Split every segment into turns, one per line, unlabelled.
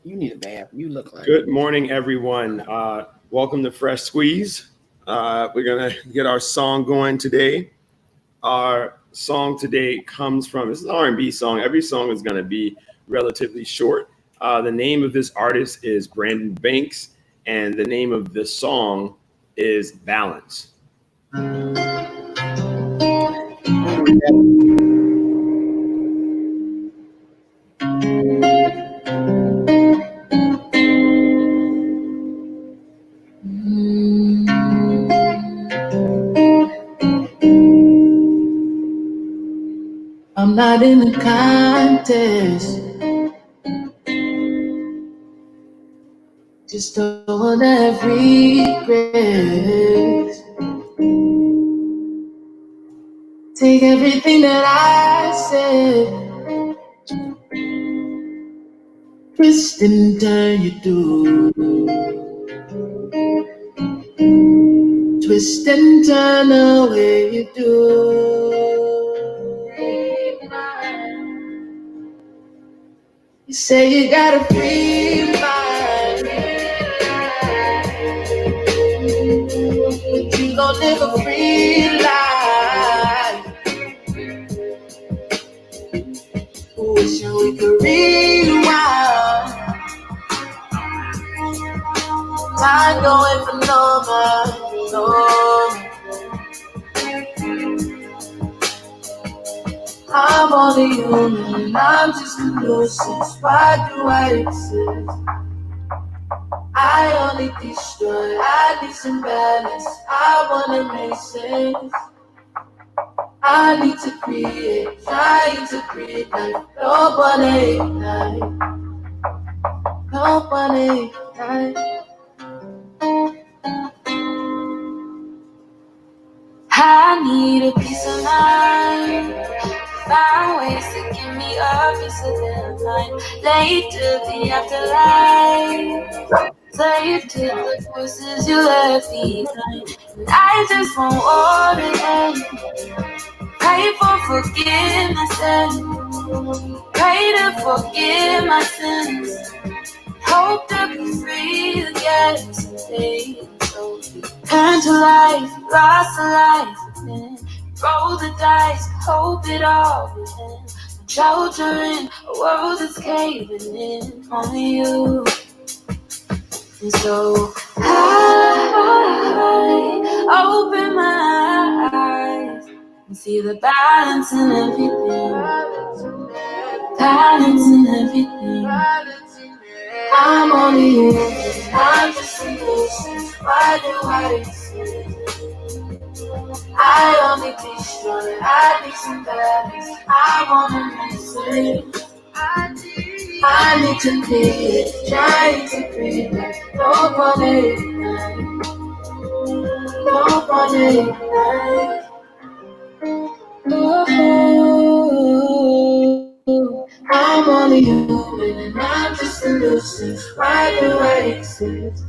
You need a bath. You look like.
Good morning, everyone. Welcome to Fresh Squeeze. We're going to get our song going today. Our song today comes from, this is an R&B song. Every song is going to be relatively short. The name of this artist is Brandon Banks, and the name of the song is Balance.
I'm not in a contest. Just don't have regrets. Take everything that I said, twist and turn you do. Twist and turn the way you do. You say you got a free mind, but you gon' live a free life. Wishing we could rewind. Time going for no man, no. I'm only human, I'm just a nuisance. Why do I exist? I only destroy, I need some balance. I wanna make sense. I need to create, trying to create life. Don't wanna ignite, don't wanna ignite. I need a peace of mind. Find ways to give me a piece of their mind. Late to the afterlife. Slave to the voices you left behind. And I just want order and pray for forgiveness and pray to forgive my sins. Hope to be free again today. So turn to life, lost a life again. Roll the dice, hope it all will end. Sheltering a world that's caving in on you. And so I open my eyes and see the balance in everything. Balance in everything. I'm only human, I'm just a nuisance. Why do I exist? I only destroy, I need some balance. I wanna make sense. I need to be trying to breathe. Don't wanna ignite, don't wanna ignite. Oh, I'm only human and I'm just a nuisance. Why do I exist?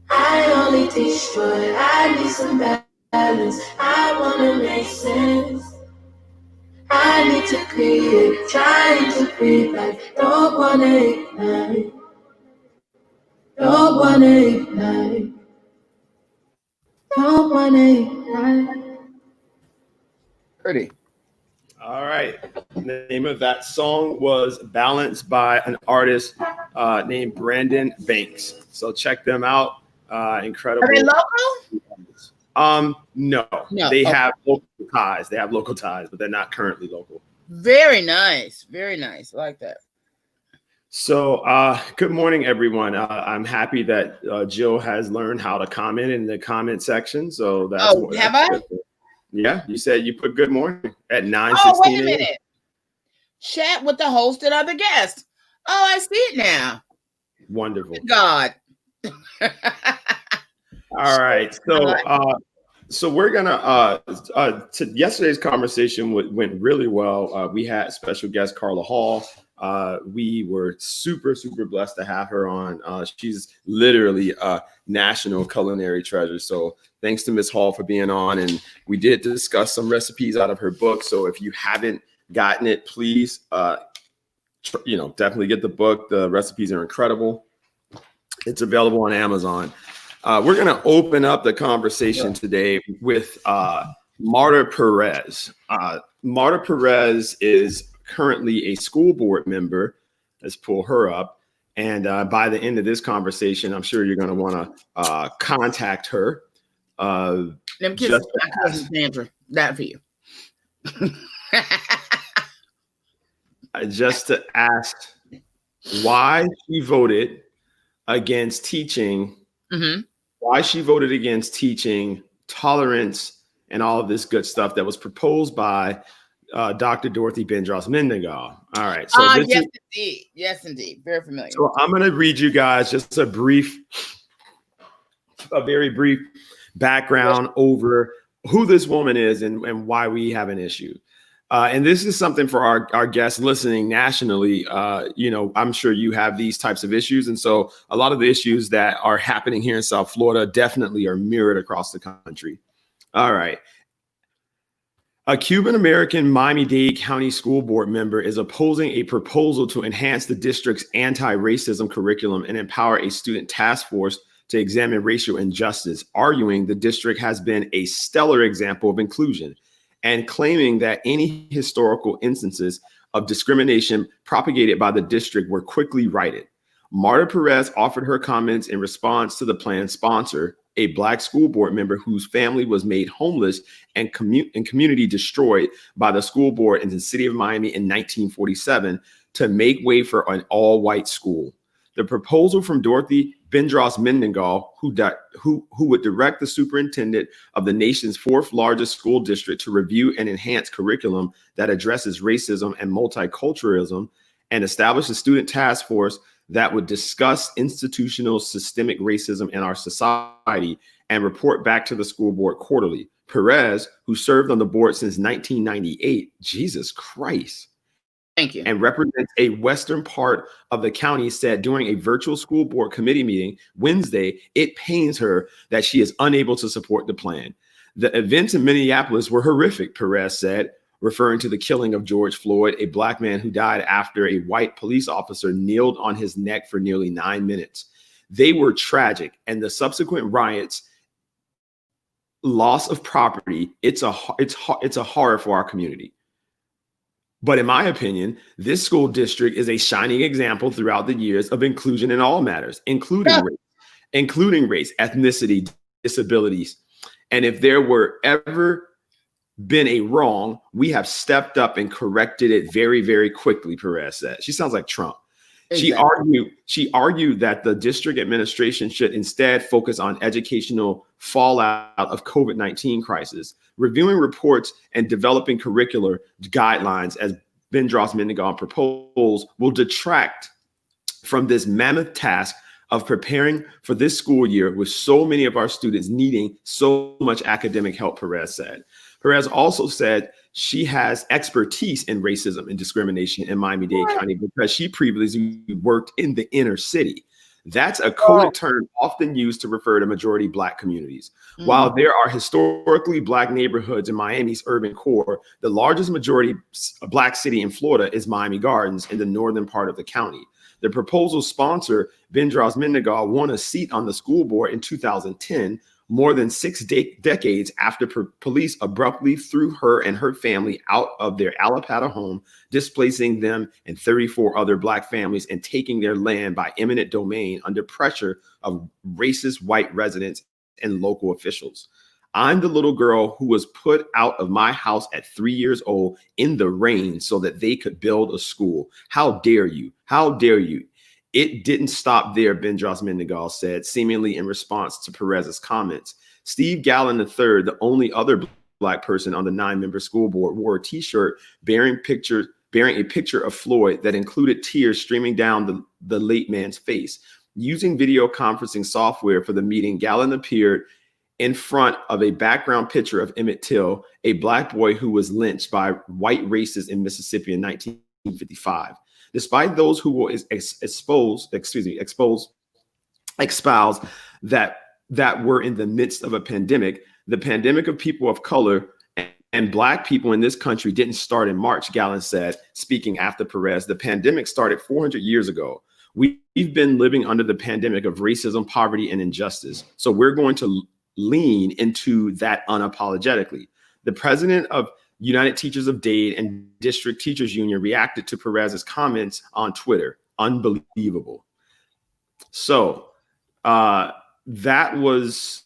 I only destroy, I need some balance. I wanna make sense. I need to create, trying to breathe life. Don't wanna ignite, don't wanna ignite, don't wanna ignite. Pretty.
All right. The name of that song was Balance by an artist named Brandon Banks. So check them out. Incredible.
Are they local?
No, they have local ties. They have local ties, but they're not currently local.
Very nice. Very nice. I like that.
So good morning, everyone. I'm happy that Jill has learned how to comment in the comment section. So that's
have I?
Good. Yeah, you said you put good morning at 9:16.
Oh, wait a minute. Chat with the host and other guests. Oh, I see it now.
Wonderful.
Good God.
All right. So we're gonna yesterday's conversation went really well. We had special guest Carla Hall. We were super blessed to have her on. She's literally a national culinary treasure. So thanks to Ms. Hall for being on. And we did discuss some recipes out of her book. So if you haven't gotten it, please definitely get the book. The recipes are incredible. It's available on Amazon. We're going to open up the conversation today with Marta Perez. Marta Perez is currently a school board member. Let's pull her up. And by the end of this conversation, I'm sure you're going to want to contact her.
Them kids that for you.
Just to ask why she voted against teaching, why she voted against teaching tolerance and all of this good stuff that was proposed by Dr. Dorothy Bindros-Mendengal. All right. So
yes, indeed. Very familiar.
So I'm going to read you guys just a very brief background over who this woman is and why we have an issue. And this is something for our guests listening nationally. I'm sure you have these types of issues. And so a lot of the issues that are happening here in South Florida definitely are mirrored across the country. All right. A Cuban-American Miami-Dade County School Board member is opposing a proposal to enhance the district's anti-racism curriculum and empower a student task force to examine racial injustice, arguing the district has been a stellar example of inclusion, and claiming that any historical instances of discrimination propagated by the district were quickly righted. Marta Perez offered her comments in response to the plan's sponsor, a Black school board member whose family was made homeless and community destroyed by the school board in the city of Miami in 1947 to make way for an all-white school. The proposal from Dorothy Bindros-Mendengal, who would direct the superintendent of the nation's fourth largest school district to review and enhance curriculum that addresses racism and multiculturalism, and establish a student task force that would discuss institutional systemic racism in our society and report back to the school board quarterly. Perez, who served on the board since 1998, Jesus Christ,
thank you,
and represents a western part of the county, said during a virtual school board committee meeting Wednesday, it pains her that she is unable to support the plan. The events in Minneapolis were horrific, Perez said, referring to the killing of George Floyd, a Black man who died after a white police officer kneeled on his neck for nearly 9 minutes. They were tragic, and the subsequent riots, loss of property, it's a horror for our community. But in my opinion, this school district is a shining example throughout the years of inclusion in all matters, including race, ethnicity, disabilities. And if there were ever been a wrong, we have stepped up and corrected it very, very quickly, Perez said. She sounds like Trump. Exactly. She argued that the district administration should instead focus on educational fallout of COVID-19 crisis, reviewing reports and developing curricular guidelines as Bindros-Mendengal proposed will detract from this mammoth task of preparing for this school year with so many of our students needing so much academic help, Perez said. Perez also said she has expertise in racism and discrimination in Miami-Dade County because she previously worked in the inner city. That's a coded term often used to refer to majority Black communities. While there are historically Black neighborhoods in Miami's urban core, the largest majority Black city in Florida is Miami Gardens in the northern part of the county. The proposal sponsor, Bindros-Mendengal, won a seat on the school board in 2010, more than 6 decades after police abruptly threw her and her family out of their Alapata home, displacing them and 34 other Black families and taking their land by eminent domain under pressure of racist white residents and local officials. I'm the little girl who was put out of my house at 3 years old in the rain so that they could build a school. How dare you? How dare you? It didn't stop there, Bindros-Mendengal said, seemingly in response to Perez's comments. Steve Gallen III, the only other Black person on the 9-member school board, wore a T-shirt bearing a picture of Floyd that included tears streaming down the late man's face. Using video conferencing software for the meeting, Gallen appeared in front of a background picture of Emmett Till, a Black boy who was lynched by white racists in Mississippi in 1955. Despite those who will espouse that were in the midst of a pandemic, the pandemic of people of color And Black people in this country didn't start in March, Gallen said, speaking after Perez. The pandemic started 400 years ago. We've been living under the pandemic of racism, poverty, and injustice. So we're going to lean into that unapologetically. The president of United Teachers of Dade and District Teachers Union reacted to Perez's comments on Twitter. Unbelievable. So this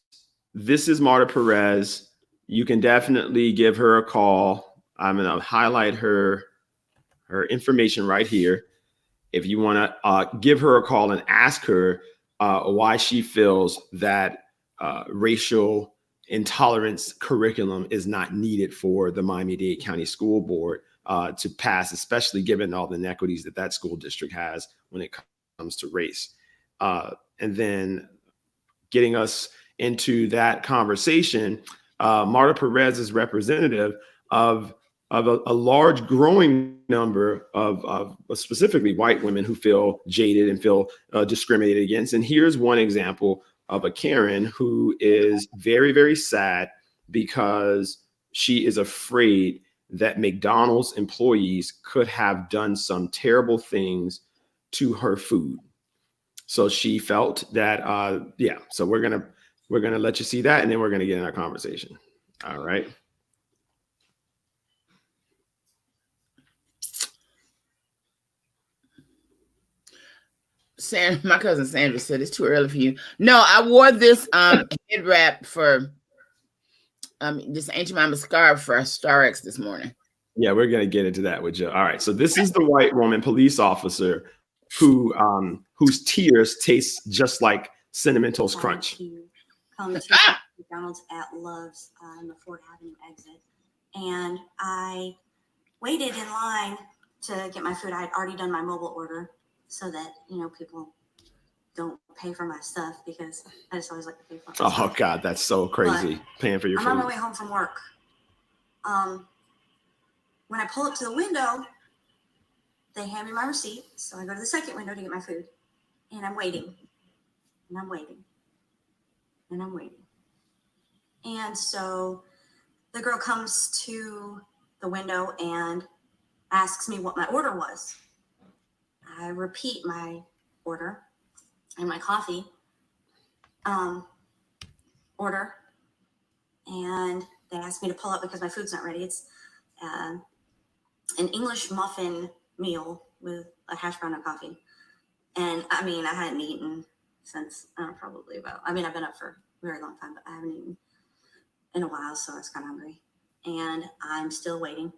is Marta Perez. You can definitely give her a call. I'm going to highlight her information right here. If you want to give her a call and ask her why she feels that racial intolerance curriculum is not needed for the Miami-Dade County School Board to pass, especially given all the inequities that school district has when it comes to race. And then getting us into that conversation, Marta Perez is representative of a large growing number of specifically white women who feel jaded and feel discriminated against. And here's one example of a Karen who is very, very sad because she is afraid that McDonald's employees could have done some terrible things to her food. So she felt that, so we're gonna let you see that, and then we're gonna get in our conversation. All right.
My cousin Sandra said it's too early for you. No, I wore this head wrap for this Ancient Mama scarf for Star X this morning.
Yeah, we're gonna get into that with Joe. All right, so this is the white woman police officer who whose tears taste just like Cinnamon Toast Crunch.
Come to McDonald's at Love's on the Fort Avenue exit, and I waited in line to get my food. I had already done my mobile order so that people don't pay for my stuff, because I just always like to pay for my stuff.
Oh God, that's so crazy, paying for your food.
I'm on my way home from work. When I pull up to the window, they hand me my receipt. So I go to the second window to get my food, and I'm waiting, and I'm waiting, and I'm waiting. And so the girl comes to the window and asks me what my order was. I repeat my order and my coffee order, and they asked me to pull up because my food's not ready. It's an English muffin meal with a hash brown and coffee. And I mean, I hadn't eaten since probably I've been up for a very long time, but I haven't eaten in a while, so I was kind of hungry. And I'm still waiting,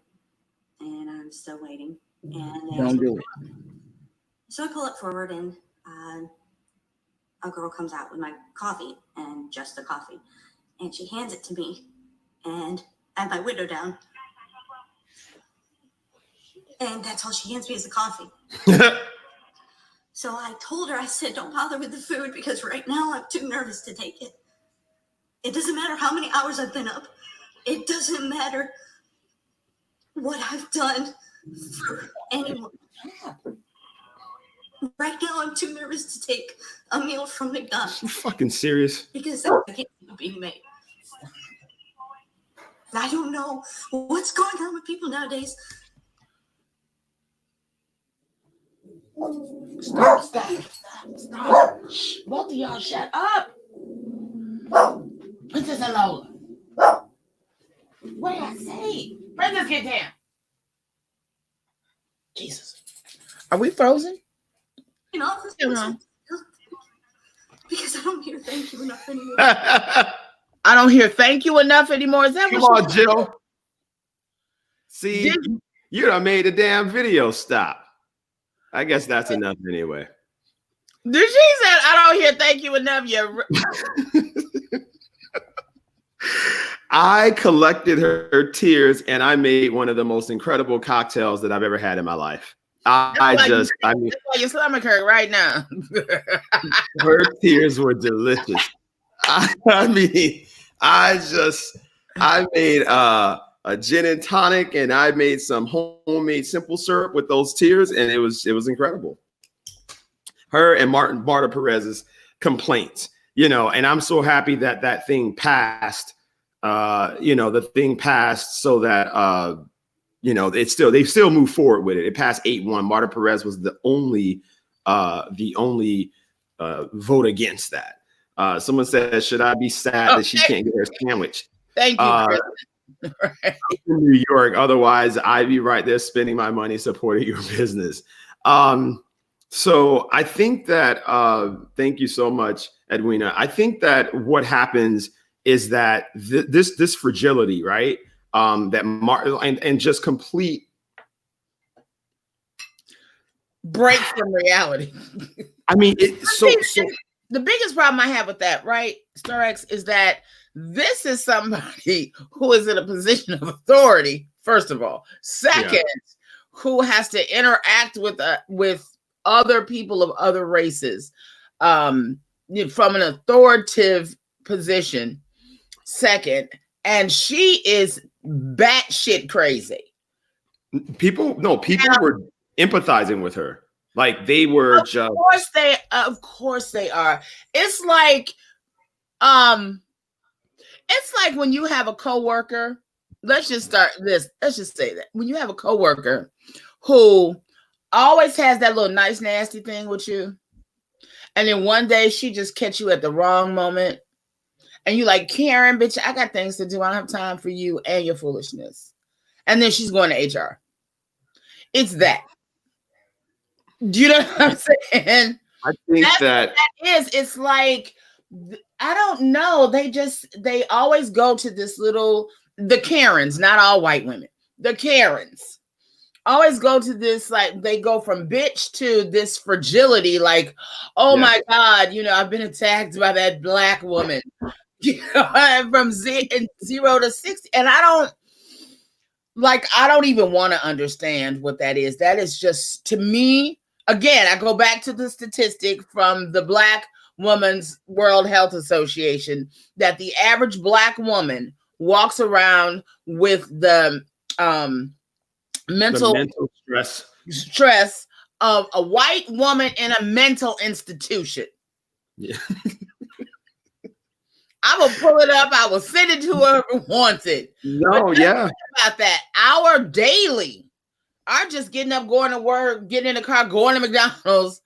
and I'm still waiting. And
Don't do it.
So I pull it forward, and a girl comes out with my coffee, and just the coffee. And she hands it to me, and I have my window down. And that's all she hands me is the coffee. So I told her, I said, don't bother with the food, because right now I'm too nervous to take it. It doesn't matter how many hours I've been up. It doesn't matter what I've done for anyone. Right now I'm too nervous to take a meal from McDonald's.
You fucking serious?
Because I can't be made. I don't know what's going on with people nowadays.
Stop. Shh, both of y'all shut up. Princess and Lola. What did I say? Princess, get down. Jesus. Are we frozen?
Because I don't hear thank you enough anymore.
I don't hear thank you enough anymore. Is that
Come on, Jill? See, you done made the damn video stop. I guess that's enough anyway.
Did she say I don't hear thank you enough yet?
I collected her tears, and I made one of the most incredible cocktails that I've ever had in my life. That's why
your stomach hurt right now.
Her tears were delicious. I made a gin and tonic, and I made some homemade simple syrup with those tears, and it was incredible. Her and Marta Perez's complaints, and I'm so happy that thing passed the thing passed so that they still move forward with it. It passed 8-1. Marta Perez was the only vote against that. Someone said, should I be sad that she can't get her sandwich?
Thank you, Chris.
Right. In New York, otherwise I'd be right there spending my money supporting your business. So I think that thank you so much, Edwina. I think that what happens is that this fragility, right? And just complete
break from reality.
I mean,
the biggest problem I have with that, right, Star X, is that this is somebody who is in a position of authority, first of all. Second, who has to interact with other people of other races from an authoritative position. Second, and she is batshit crazy.
People were empathizing with her. Like they were
of course they are. It's like when you have a coworker. Let's just say that when you have a coworker who always has that little nice nasty thing with you, and then one day she just catch you at the wrong moment, and you like, Karen, bitch, I got things to do. I don't have time for you and your foolishness. And then she's going to HR. It's that. Do you know what I'm saying?
I think that
is. It's like, I don't know. They always go to this the Karens, not all white women. The Karens always go to this, like they go from bitch to this fragility. Like, oh my God, I've been attacked by that black woman. From 0 to 60. And I don't even want to understand what that is. That is just, to me, again, I go back to the statistic from the Black Women's World Health Association that the average black woman walks around with the mental stress of a white woman in a mental institution.
Yeah.
I will pull it up. I will send it to her who wants it.
No, yeah.
About that, our just getting up, going to work, getting in the car, going to McDonald's.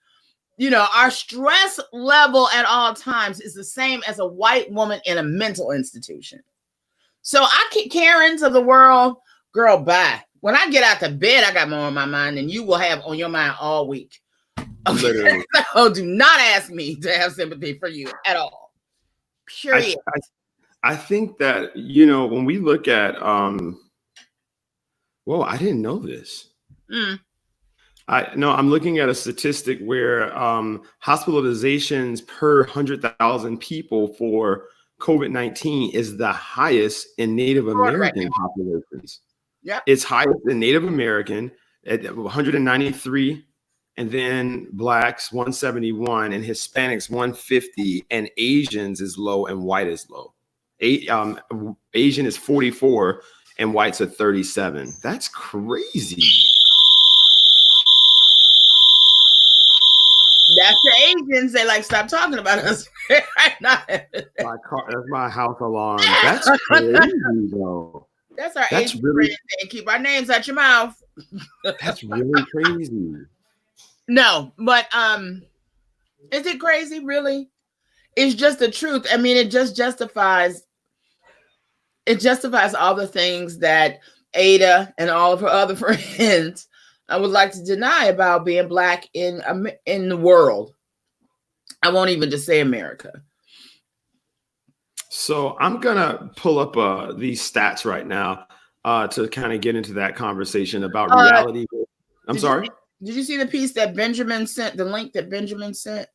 Our stress level at all times is the same as a white woman in a mental institution. So I keep Karens of the world, girl, bye. When I get out to bed, I got more on my mind than you will have on your mind all week. Okay? So do not ask me to have sympathy for you at all. Period.
I think that, when we look at, I didn't know this. I'm looking at a statistic where hospitalizations per 100,000 people for COVID-19 is the highest in Native American populations.
Yeah,
it's highest in Native American at 193, and then Blacks 171, and Hispanics 150, and Asians is low and white is low. Asian is 44 and whites are 37. That's crazy.
That's the Asians. They like, stop talking about us.
That's my house alarm. That's crazy, though.
That's our Asian friend. Keep our names out your mouth.
That's really crazy.
No, but is it crazy? Really? It's just the truth. I mean, it just justifies. It justifies all the things that Ada and all of her other friends I would like to deny about being Black in the world. I won't even just say America.
So I'm gonna pull up these stats right now to kind of get into that conversation about reality. I'm sorry.
Did you see the piece that Benjamin sent? The link that Benjamin sent?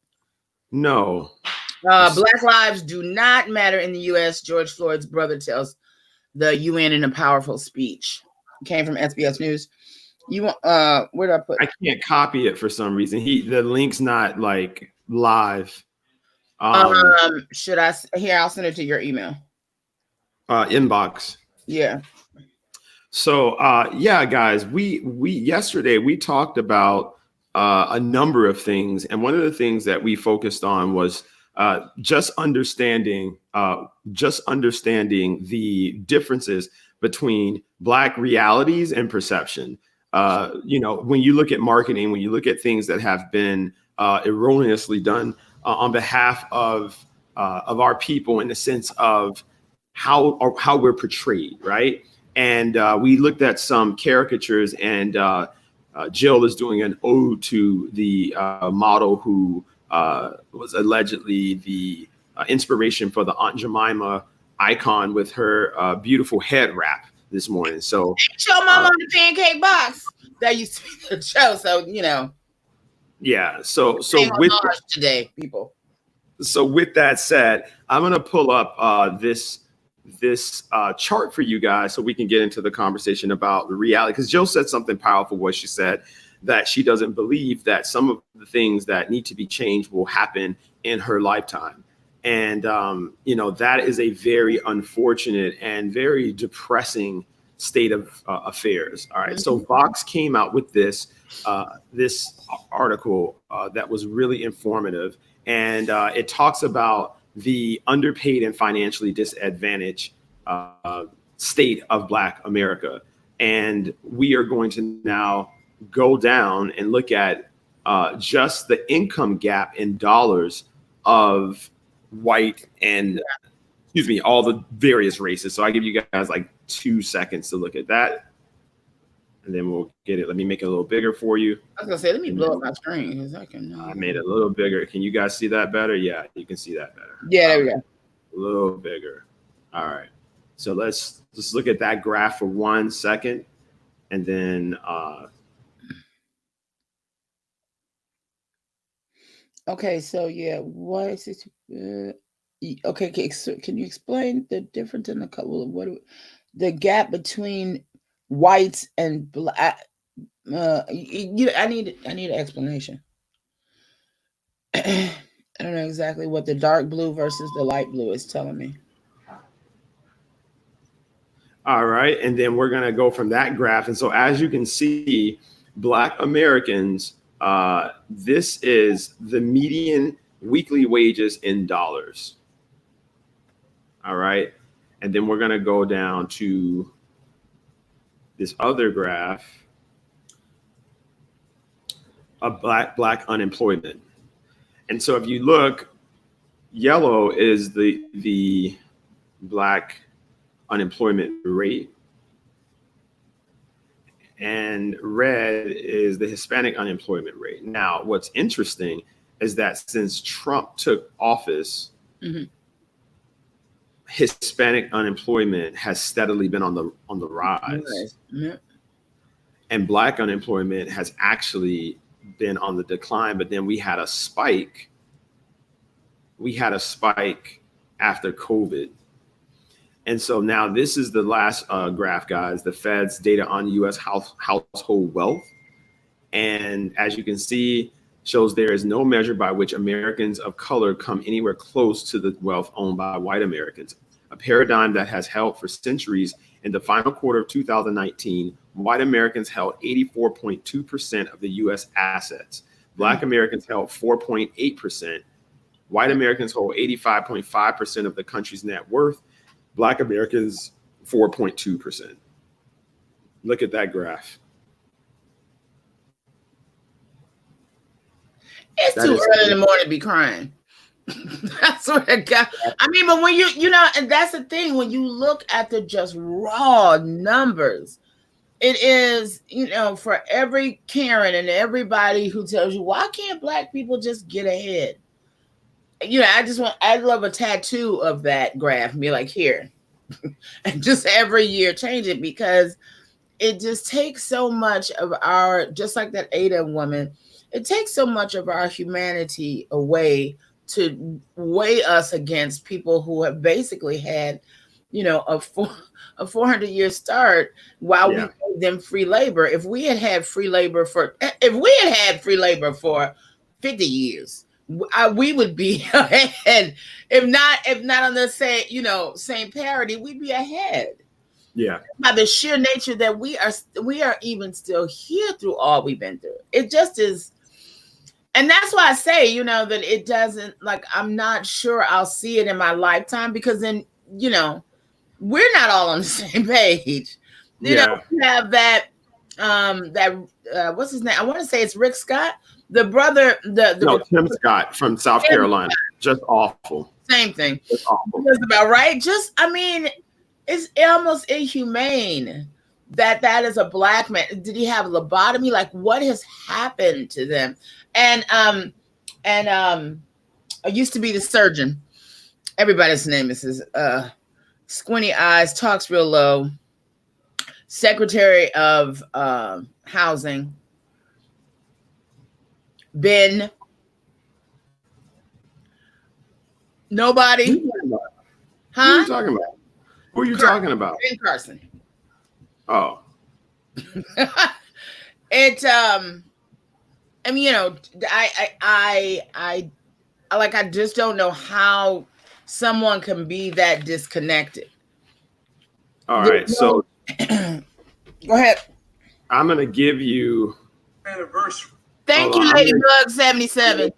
No.
Black lives do not matter in the U.S. George Floyd's brother tells the UN in a powerful speech. It came from SBS News. You want where did I put?
I can't copy it for some reason. The link's not like live.
Should I? Here, I'll send it to your email.
Inbox.
Yeah.
So guys, we yesterday we talked about a number of things, and one of the things that we focused on was just understanding the differences between Black realities and perception. When you look at marketing, when you look at things that have been erroneously done on behalf of our people, in the sense of how we're portrayed, right? And we looked at some caricatures, and Jill is doing an ode to the model who was allegedly the inspiration for the Aunt Jemima icon with her beautiful head wrap this morning. So
show mama on the pancake box. That used to be the show. So
yeah. So with
today, people.
So with that said, I'm gonna pull up this chart for you guys so we can get into the conversation about the reality. Because Jill said something powerful. What she said, that she doesn't believe that some of the things that need to be changed will happen in her lifetime. And, that is a very unfortunate and very depressing state of affairs. All right. So Vox came out with this article that was really informative. And it talks about the underpaid and financially disadvantaged state of Black America. And we are going to now go down and look at just the income gap in dollars of white and, all the various races. So I give you guys like 2 seconds to look at that. And then we'll get it. Let me make it a little bigger for you.
I was gonna say, let me blow up my screen because I can.
I made it a little bigger. Can you guys see that better? Yeah, you can see that better.
Yeah, there we go.
A little bigger. All right. So let's just look at that graph for 1 second, and then.
Okay. So yeah, what is it? Okay. So can you explain the difference in the color? The gap between whites and Black? I need an explanation. I don't know exactly what the dark blue versus the light blue is telling me.
All right. And then we're going to go from that graph. And so as you can see, Black Americans, this is the median weekly wages in dollars. All right. And then we're going to go down to this other graph of black unemployment. And so if you look, yellow is the Black unemployment rate, and red is the Hispanic unemployment rate. Now, what's interesting is that since Trump took office, Hispanic unemployment has steadily been on the rise.
Yeah.
And Black unemployment has actually been on the decline, but then we had a spike. After COVID. And so now this is the last graph, guys, the Fed's data on U.S. household wealth. And as you can see, shows there is no measure by which Americans of color come anywhere close to the wealth owned by white Americans, a paradigm that has held for centuries. In the final quarter of 2019, white Americans held 84.2% of the U.S. assets. Black Americans held 4.8%. White Americans hold 85.5% of the country's net worth. Black Americans, 4.2%. Look at that graph.
It's too early in the morning to be crying. That's what I got. I mean, but when and that's the thing, when you look at the just raw numbers, it is, for every Karen and everybody who tells you, why can't Black people just get ahead? I'd love a tattoo of that graph and be like, here, and just every year change it, because it just takes so much of our, just like that Ada woman, it takes so much of our humanity away to weigh us against people who have basically had, a 400-year start while we gave them free labor. If we had had free labor for 50 years, we would be ahead. If not on the same parity, we'd be ahead.
Yeah.
By the sheer nature that we are even still here through all we've been through. It just is. And that's why I say, you know, that it doesn't, like, I'm not sure I'll see it in my lifetime, because then, you know, we're not all on the same page. You know,
Yeah.
we have that, what's his name? I want to say it's Rick Scott, the brother,
No, Tim Scott from South Carolina. Just awful.
Same thing.
Just awful.
That's about right. Just, I mean, it's almost inhumane that is a black man. Did he have lobotomy? Like, what has happened to them? And I used to be the surgeon. Everybody's name is his squinty eyes, talks real low. Secretary of Housing, Ben. Nobody.
Who are you talking about? Who are you talking about?
Ben Carson.
Oh.
It I mean, you know, I just don't know how someone can be that disconnected.
All right, so
go ahead.
I'm gonna give you
anniversary.
Thank you, Ladybug 77.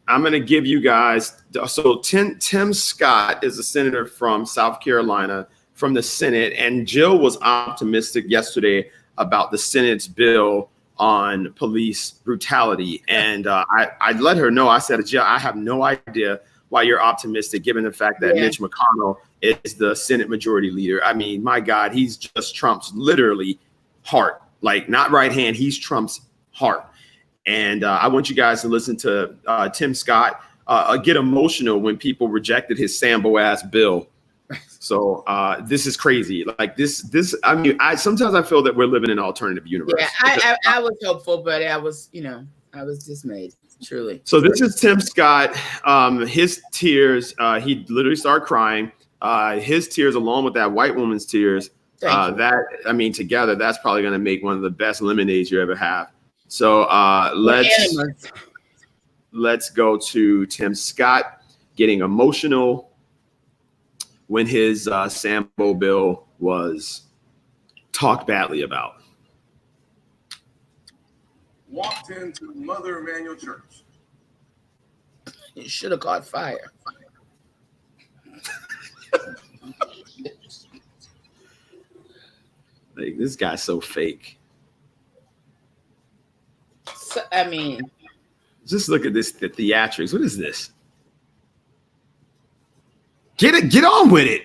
I'm gonna give you guys. So Tim Scott is a senator from South Carolina from the Senate, and Jill was optimistic yesterday about the Senate's bill on police brutality. And I let her know, I said, Jill, I have no idea why you're optimistic, given the fact that Mitch McConnell is the Senate Majority Leader. I mean, my God, he's just Trump's literally heart, like not right hand, he's Trump's heart. And I want you guys to listen to Tim Scott get emotional when people rejected his Sambo ass bill. So this is crazy. Like this. I mean, sometimes I feel that we're living in an alternative universe.
Yeah, I was hopeful, but I was dismayed, truly.
So this is Tim Scott. His tears. He literally started crying. His tears, along with that white woman's tears. Together, that's probably going to make one of the best lemonades you ever have. So let's go to Tim Scott getting emotional when his Sambo bill was talked badly about.
Walked into Mother Emanuel Church.
It should have caught fire.
Like, this guy's so fake.
So, I mean,
just look at this, the theatrics. What is this? Get on with it.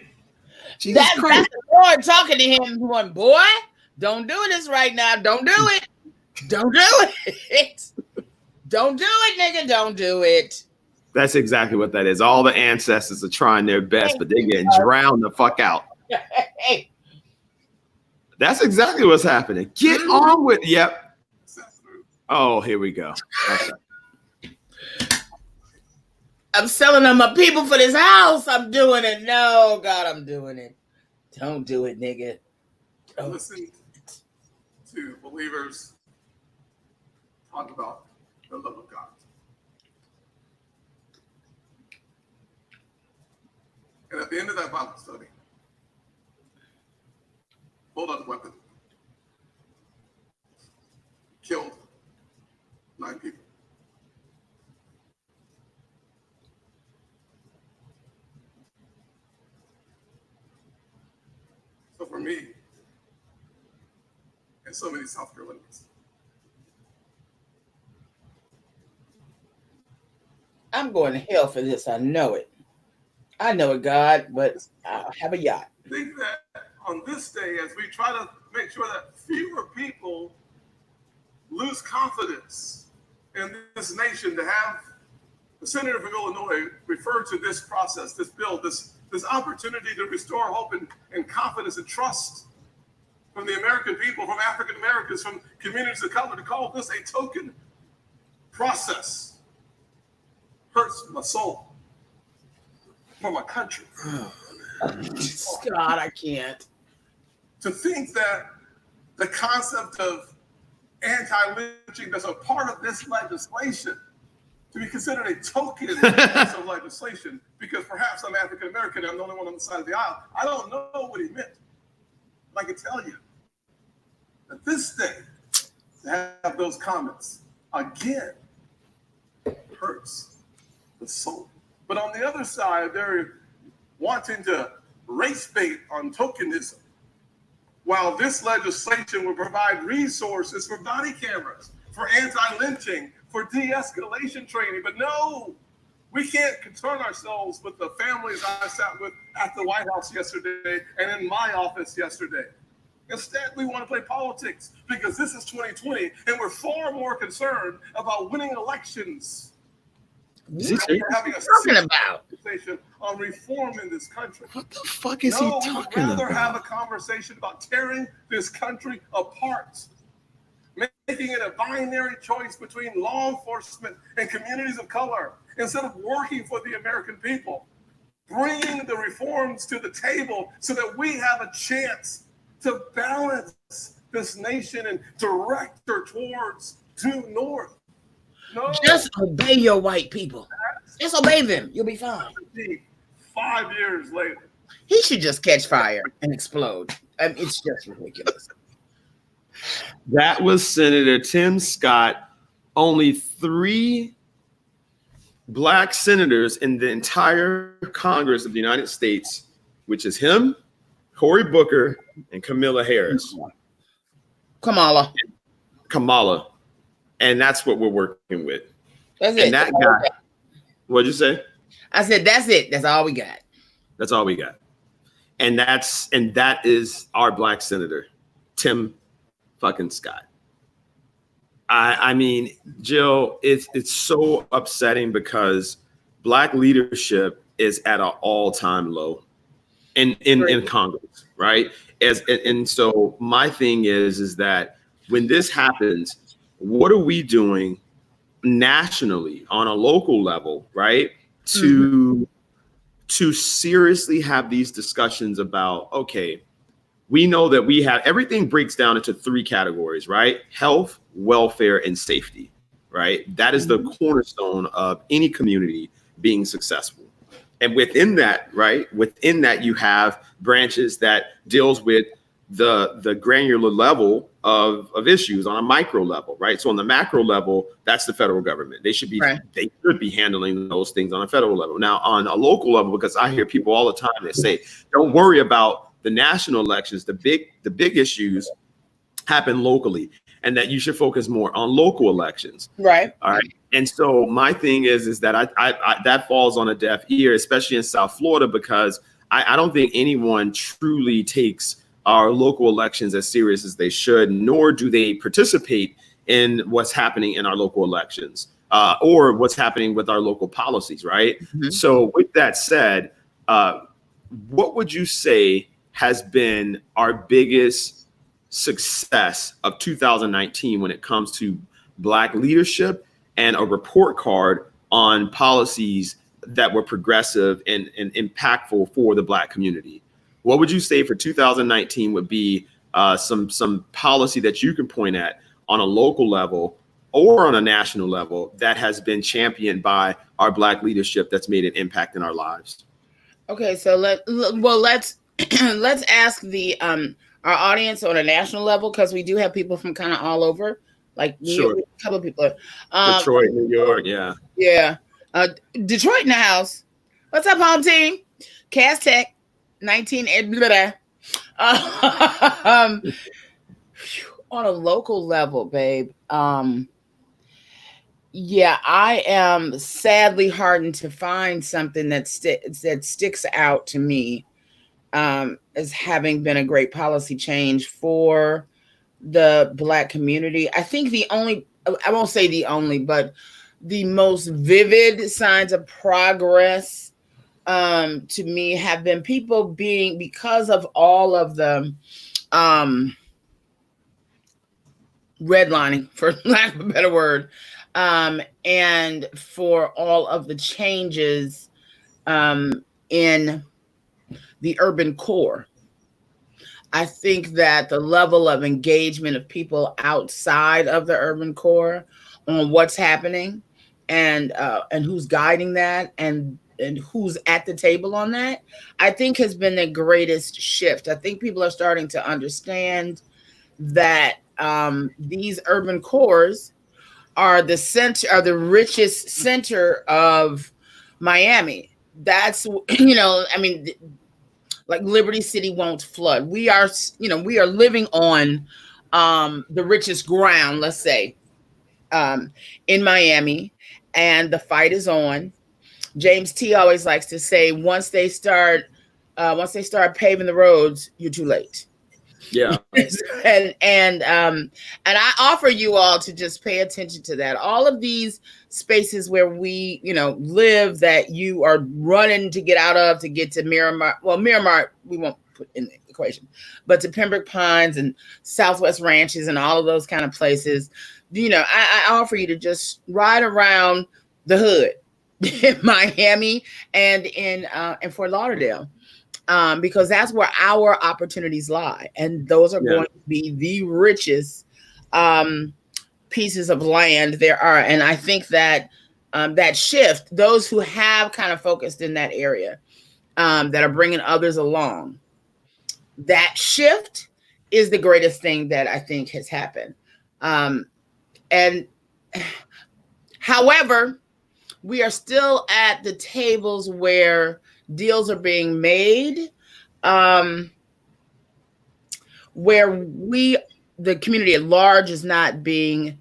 That's the Lord talking to him. Going, boy, don't do this right now. Don't do it. Don't do it. Don't do it, nigga. Don't do it.
That's exactly what that is. All the ancestors are trying their best, but they're getting drowned the fuck out. That's exactly what's happening. Get on with it. Yep. Oh, here we go. Okay.
I'm selling them my people for this house. I'm doing it. No, God, I'm doing it. Don't do it, nigga. Don't.
Listen to believers talk about the love of God. And at the end of that Bible study, pulled out a weapon, killed 9 people. So for me, and so many South Carolinians,
I'm going to hell for this. I know it. I know it, God, but I'll have a yacht.
I think that on this day, as we try to make sure that fewer people lose confidence in this nation, to have the senator from Illinois refer to this process, this bill, this opportunity to restore hope and confidence and trust from the American people, from African Americans, from communities of color, to call this a token process hurts my soul for my country.
God, I can't.
To think that the concept of anti-lynching that's a part of this legislation to be considered a token piece of legislation, because perhaps I'm African American and I'm the only one on the side of the aisle. I don't know what he meant. But I can tell you that this day, to have those comments again,
the soul. But on the other side, they're wanting to race bait on tokenism. While this legislation will provide resources for body cameras, for anti-lynching, for de-escalation training. But no, we can't concern ourselves with the families I sat with at the White House yesterday and in my office yesterday. Instead, we want to play politics because this is 2020 and we're far more concerned about winning elections.
Is he
We're having a
talking about
conversation on reform in this country.
What the fuck is he talking
we'd rather
about?
have a conversation about tearing this country apart, making it a binary choice between law enforcement and communities of color, instead of working for the American people, bringing the reforms to the table so that we have a chance to balance this nation and direct her towards due north. No.
Just obey your white people. Just obey them. You'll be fine.
5 years later.
He should just catch fire and explode. It's just ridiculous.
That was Senator Tim Scott. Only 3 black senators in the entire Congress of the United States, which is him, Cory Booker, and Kamala Harris.
Kamala.
And that's what we're working with.
That's
and
it.
that guy, what'd you say?
I said, that's it. That's all we got.
That's all we got. And that is our black senator, Tim fucking Scott. I mean, Jill, it's so upsetting because black leadership is at an all-time low in Congress, right? And so my thing is that when this happens, what are we doing nationally on a local level, right? To seriously have these discussions about, okay, we know that we have, everything breaks down into 3 categories, right? Health, welfare, and safety, right? That is the cornerstone of any community being successful. And within that, right? Within that, you have branches that deals with the granular level of issues on a micro level, right? So on the macro level, that's the federal government. They should be handling those things on a federal level. Now on a local level, because I hear people all the time that say, don't worry about the national elections, the big issues happen locally, and that you should focus more on local elections.
Right.
All right. And so my thing is that I that falls on a deaf ear, especially in South Florida, because I don't think anyone truly takes our local elections as serious as they should, nor do they participate in what's happening in our local elections or what's happening with our local policies, right? So with that said, what would you say has been our biggest success of 2019 when it comes to black leadership and a report card on policies that were progressive and impactful for the black community? What would you say for 2019 would be some policy that you can point at on a local level or on a national level that has been championed by our black leadership that's made an impact in our lives?
Okay, so let's let's ask the our audience on a national level, because we do have people from kind of all over, like New York, a couple of people.
Detroit, New York, yeah.
Detroit in the house. What's up, home team? Cass Tech. 19 on a local level, babe. I am sadly heartened to find something that sticks out to me as having been a great policy change for the black community. I think I won't say the only, but the most vivid signs of progress to me have been people being, because of all of the redlining, for lack of a better word, and for all of the changes in the urban core. I think that the level of engagement of people outside of the urban core on what's happening and who's guiding that and who's at the table on that, I think has been the greatest shift. I think people are starting to understand that these urban cores are the richest center of Miami. That's, you know, I mean, like Liberty City won't flood. We are, you know, we are living on the richest ground, let's say, in Miami, and the fight is on. James T always likes to say, once they start paving the roads, you're too late.
Yeah.
And I offer you all to just pay attention to that. All of these spaces where we, you know, live, that you are running to get out of, to get to Miramar. Well, Miramar we won't put in the equation, but to Pembroke Pines and Southwest Ranches and all of those kind of places. You know, I offer you to just ride around the hood in Miami and in Fort Lauderdale. Because that's where our opportunities lie. And those are going to be the richest pieces of land there are. And I think that that shift, those who have kind of focused in that area, that are bringing others along, that shift is the greatest thing that I think has happened. And however, we are still at the tables where deals are being made, where the community at large is not being,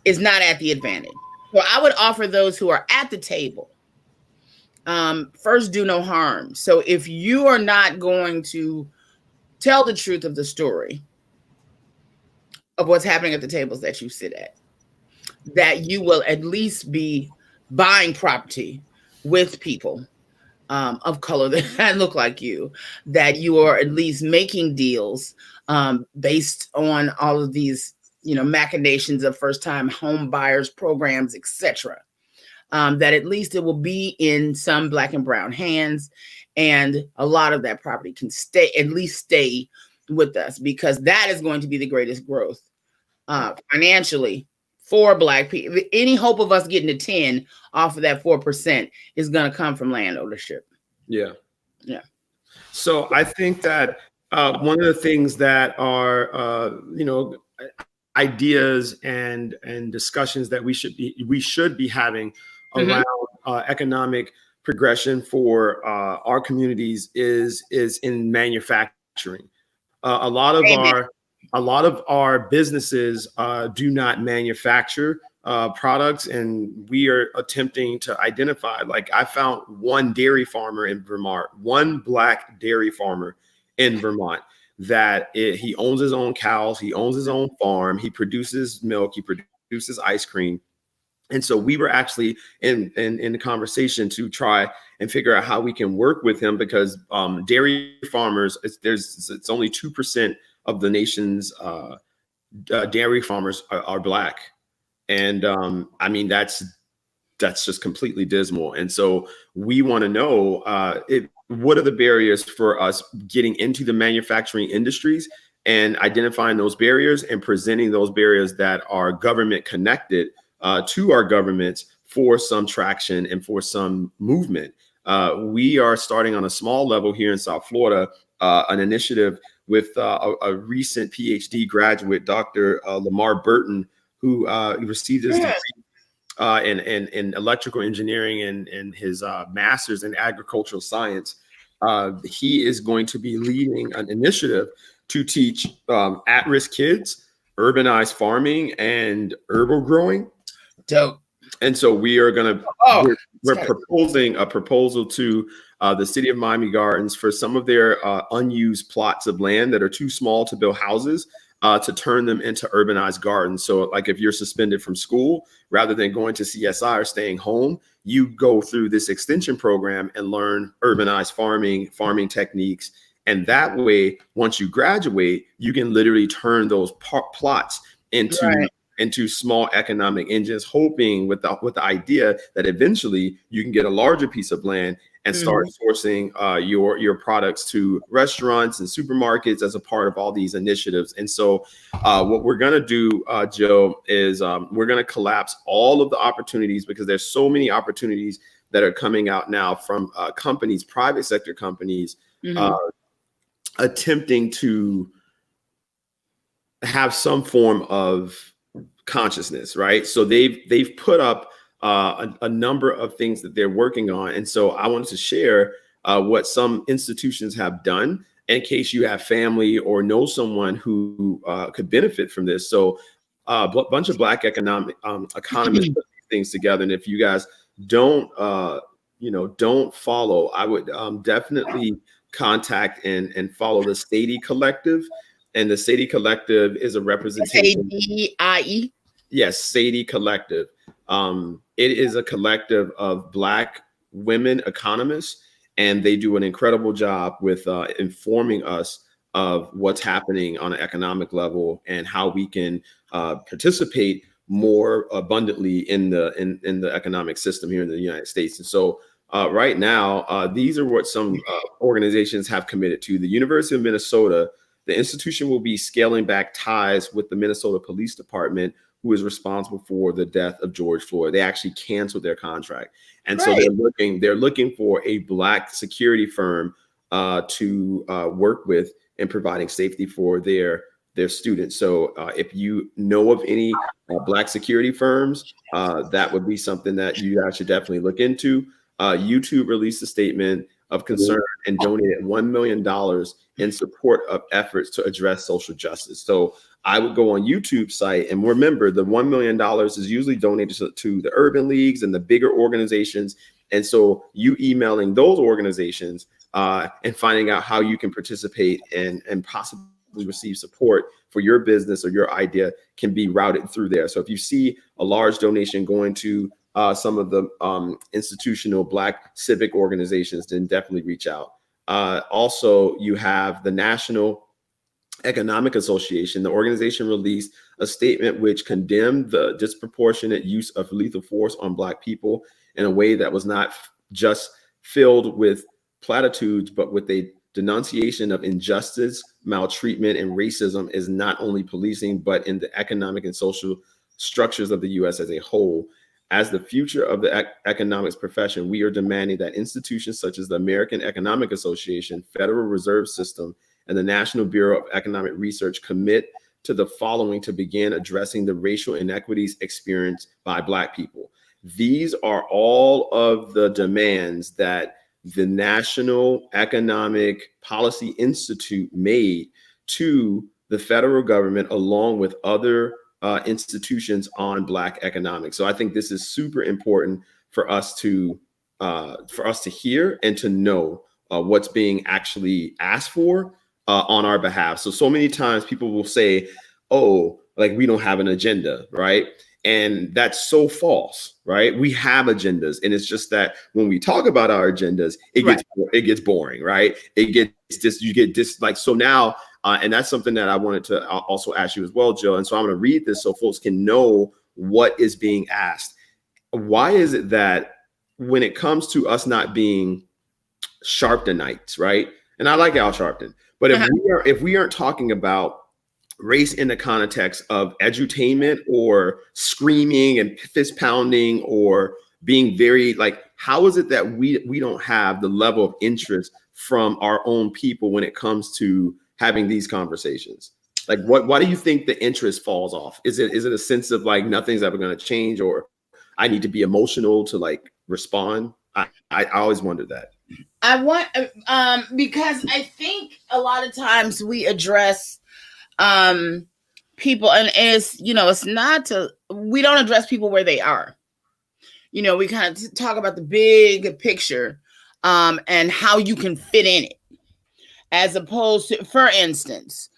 is not at the advantage. So I would offer those who are at the table, first, do no harm. So if you are not going to tell the truth of the story of what's happening at the tables that you sit at, that you will at least be buying property with people of color that look like you, that you are at least making deals based on all of these, you know, machinations of first-time home buyers programs, etc. That at least it will be in some Black and brown hands, and a lot of that property can at least stay with us, because that is going to be the greatest growth financially for Black people. Any hope of us getting to 10 off of that 4% is going to come from land ownership.
Yeah.
Yeah.
So I think that one of the things that are, you know, ideas and discussions that we should be having around economic progression for our communities is in manufacturing. A lot of our businesses do not manufacture products, and we are attempting to identify. Like, I found one dairy farmer in Vermont, one Black dairy farmer in Vermont, that he owns his own cows, he owns his own farm, he produces milk, he produces ice cream. And so we were actually in the conversation to try and figure out how we can work with him, because dairy farmers, it's only 2% of the nation's dairy farmers are Black. And I mean, that's just completely dismal. And so we want to know what are the barriers for us getting into the manufacturing industries, and identifying those barriers and presenting those barriers that are government connected to our governments for some traction and for some movement. We are starting on a small level here in South Florida, an initiative with a recent PhD graduate, Dr. Lamar Burton, who received his degree in electrical engineering and his master's in agricultural science. He is going to be leading an initiative to teach at-risk kids urbanized farming and herbal growing.
Dope.
And so we are going to, we're proposing a proposal to the city of Miami Gardens for some of their unused plots of land that are too small to build houses, to turn them into urbanized gardens. So like, if you're suspended from school, rather than going to CSI or staying home, you go through this extension program and learn urbanized farming techniques. And that way, once you graduate, you can literally turn those plots into small economic engines, hoping with the idea that eventually you can get a larger piece of land and start sourcing your products to restaurants and supermarkets as a part of all these initiatives. And so what we're going to do, Joe, is we're going to collapse all of the opportunities, because there's so many opportunities that are coming out now from companies, private sector companies, attempting to have some form of consciousness, right? So they've put up a number of things that they're working on. And so I wanted to share what some institutions have done in case you have family or know someone who could benefit from this. So a bunch of Black economists put these things together. And if you guys don't follow, I would definitely contact and follow the Sadie Collective. And the Sadie Collective is a representation.
SADIE?
Yes, Sadie Collective. It is a collective of Black women economists, and they do an incredible job with informing us of what's happening on an economic level and how we can participate more abundantly in the economic system here in the United States. And so right now, these are what some organizations have committed to. The University of Minnesota, the institution will be scaling back ties with the Minnesota Police Department, who is responsible for the death of George Floyd. They actually canceled their contract. And so they're looking for a Black security firm to work with in providing safety for their students. So if you know of any Black security firms, that would be something that you guys should definitely look into. YouTube released a statement of concern and donated $1 million in support of efforts to address social justice. So I would go on YouTube site, and remember, the $1 million is usually donated to the urban leagues and the bigger organizations. And so you emailing those organizations and finding out how you can participate and possibly receive support for your business or your idea can be routed through there. So if you see a large donation going to some of the institutional Black civic organizations, then definitely reach out. Also, you have the National Economic Association. The organization released a statement which condemned the disproportionate use of lethal force on Black people in a way that was not just filled with platitudes, but with a denunciation of injustice, maltreatment, and racism is not only policing, but in the economic and social structures of the U.S. as a whole. As the future of the economics profession, we are demanding that institutions such as the American Economic Association, Federal Reserve System, and the National Bureau of Economic Research commit to the following to begin addressing the racial inequities experienced by Black people. These are all of the demands that the National Economic Policy Institute made to the federal government, along with other institutions on Black economics. So I think this is super important for us to hear and to know what's being actually asked for on our behalf. So many times people will say, "Oh, like we don't have an agenda," right? And that's so false, right? We have agendas, and it's just that when we talk about our agendas, it gets boring, right? You get this like so now. And that's something that I wanted to also ask you as well, Joe. And so I'm going to read this so folks can know what is being asked. Why is it that when it comes to us not being Sharptonites, right? And I like Al Sharpton, but if we aren't talking about race in the context of edutainment or screaming and fist pounding or being very like, how is it that we don't have the level of interest from our own people when it comes to having these conversations? Like, why do you think the interest falls off? Is it a sense of like nothing's ever going to change, or I need to be emotional to like respond? I always wondered that.
I want because I think a lot of times we address people, and it's not we don't address people where they are. We kind of talk about the big picture and how you can fit in it, as opposed to, for instance,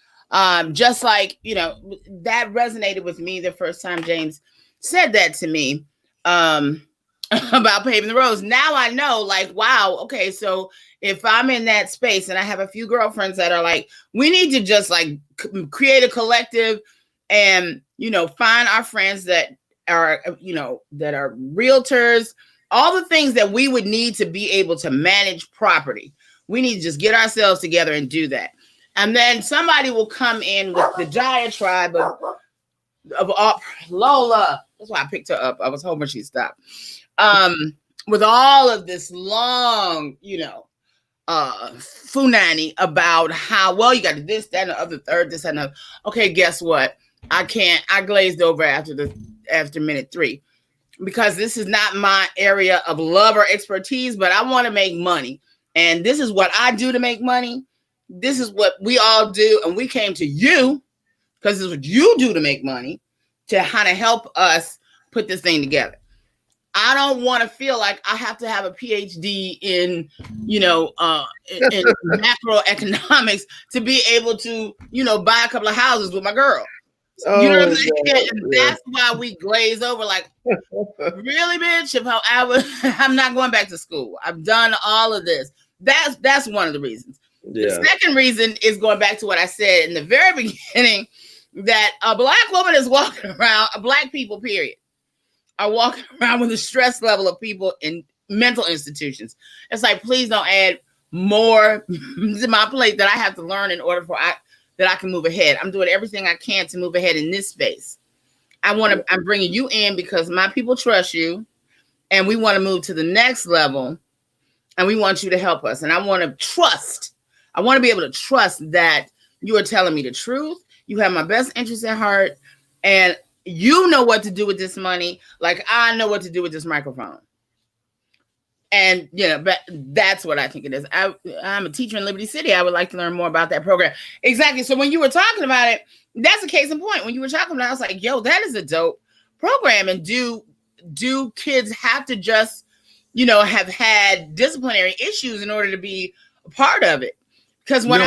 just like, that resonated with me the first time James said that to me about paving the roads. Now I know, like, wow, okay, so if I'm in that space and I have a few girlfriends that are like, we need to just like create a collective and, find our friends that are, that are realtors, all the things that we would need to be able to manage property. We need to just get ourselves together and do that. And then somebody will come in with the diatribe of Lola. That's why I picked her up. I was hoping she'd stop. With all of this long, funani about how, well, you got this, that, and the other, third, this, and the other. Okay, guess what? I glazed over after minute 3. because this is not my area of love or expertise, but I want to make money. And this is what I do to make money. This is what we all do. And we came to you because this is what you do to make money, to kind of help us put this thing together. I don't want to feel like I have to have a PhD in, in macroeconomics to be able to, buy a couple of houses with my girl. You know what I'm saying? And that's why we glaze over like, really, bitch? I'm not going back to school. I've done all of this. That's one of the reasons. Yeah. The second reason is going back to what I said in the very beginning, that a Black woman is walking around, Black people, period, are walking around with the stress level of people in mental institutions. It's like, please don't add more to my plate that I have to learn in order that I can move ahead. I'm doing everything I can to move ahead in this space. I'm bringing you in because my people trust you, and we want to move to the next level, and we want you to help us. And I want to be able to trust that you are telling me the truth. You have my best interest at heart, and you know what to do with this money, like I know what to do with this microphone. And, but that's what I think it is. I'm a teacher in Liberty City. I would like to learn more about that program. Exactly. So when you were talking about it, that's a case in point. When you were talking about it, I was like, yo, that is a dope program. And do kids have to just, have had disciplinary issues in order to be a part of it? Because when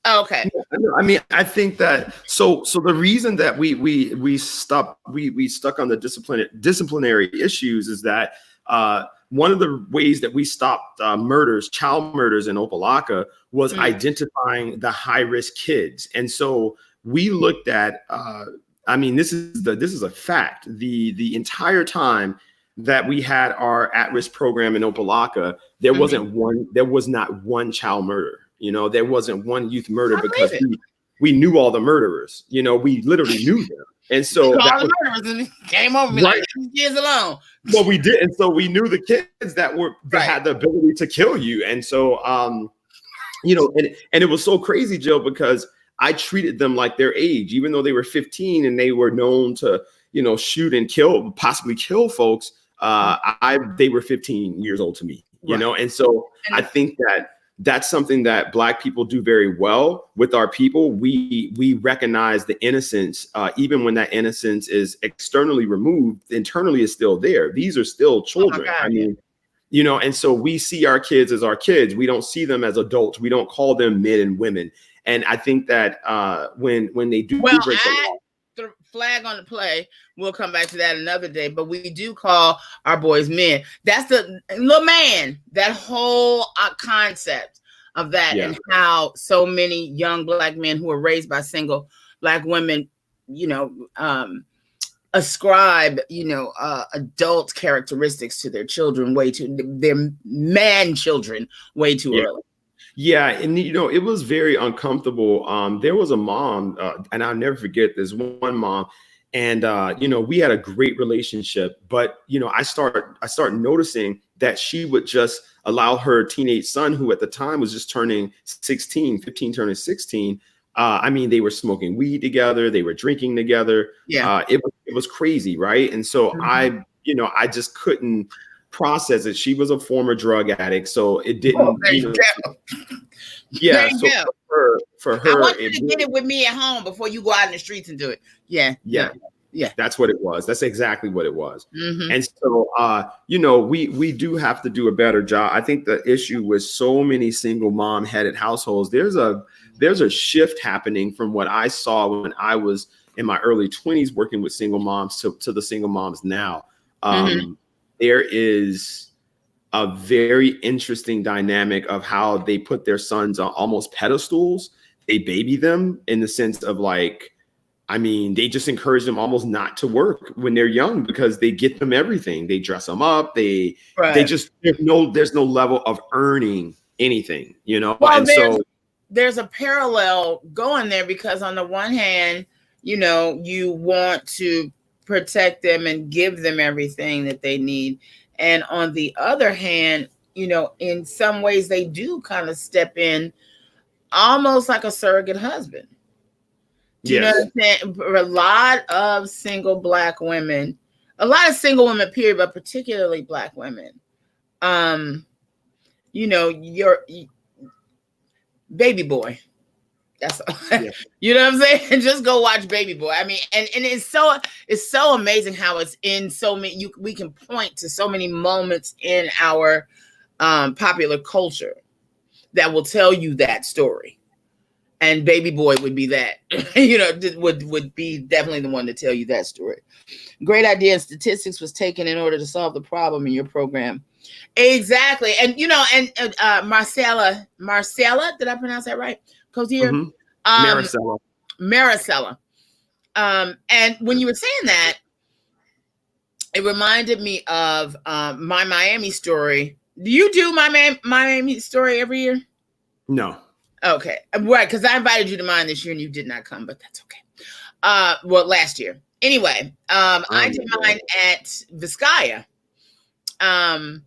okay.
I mean, I think that so the reason that we stuck on the disciplinary issues is that one of the ways that we stopped child murders in Opelika, was identifying the high risk kids. And so we looked at this is a fact. The entire time that we had our at-risk program in Opelika, there was not one child murder. There wasn't one youth murder because we knew all the murderers. We literally knew them. And so
all the murderers and came over me like, leave kids alone.
Well, we did. And so we knew the kids that had the ability to kill you. And so, and it was so crazy, Jill, because I treated them like their age, even though they were 15 and they were known to, shoot and possibly kill folks. They were 15 years old to me, and so I think that's something that Black people do very well with our people. We recognize the innocence, even when that innocence is externally removed, internally is still there. These are still children. I mean, and so we see our kids as our kids. We don't see them as adults. We don't call them men and women. And I think that when they do break the law,
the flag on the play, we'll come back to that another day, but we do call our boys men. That's the little man, that whole concept of that, and how so many young Black men who are raised by single Black women, ascribe, adult characteristics to their children their man children way too early.
Yeah. And, it was very uncomfortable. There was a mom, and I'll never forget this one mom. And, we had a great relationship, but, I started noticing that she would just allow her teenage son, who at the time was just turning 15 turning 16. They were smoking weed together. They were drinking together. Yeah. It was crazy. Right. And so I just couldn't process it. She was a former drug addict. So it didn't, yeah. So for her,
I want you to get it with me at home before you go out in the streets and do it. Yeah.
That's what it was. That's exactly what it was. Mm-hmm. And so, we do have to do a better job. I think the issue with so many single mom headed households, there's a shift happening from what I saw when I was in my early 20s working with single moms to the single moms now. There is a very interesting dynamic of how they put their sons on almost pedestals. They baby them in the sense of they just encourage them almost not to work when they're young because they get them everything. They dress them up. They just, there's no level of earning anything, Well,
and there's a parallel going there because on the one hand, you want to protect them and give them everything that they need. And on the other hand, in some ways they do kind of step in almost like a surrogate husband. Do you know what I'm saying? A lot of single Black women a lot of single women, period, but particularly Black women. You know, your Baby Boy. That's
Yeah.
you know what I'm saying. Just go watch Baby Boy. I mean, and it's so amazing how it's in so many. We can point to so many moments in our popular culture that will tell you that story. And Baby Boy would be that. You know, would be definitely the one to tell you that story. Great idea. And statistics was taken in order to solve the problem in your program. Exactly. And you know, and Marcella, did I pronounce that right? Cozier?
Maricela.
Maricela. And when you were saying that, it reminded me of my Miami story. Do you do my Miami story every year?
No.
Okay. Right, because I invited you to mine this year and you did not come, but that's okay. Well, last year. Anyway, I did mine at Vizcaya. And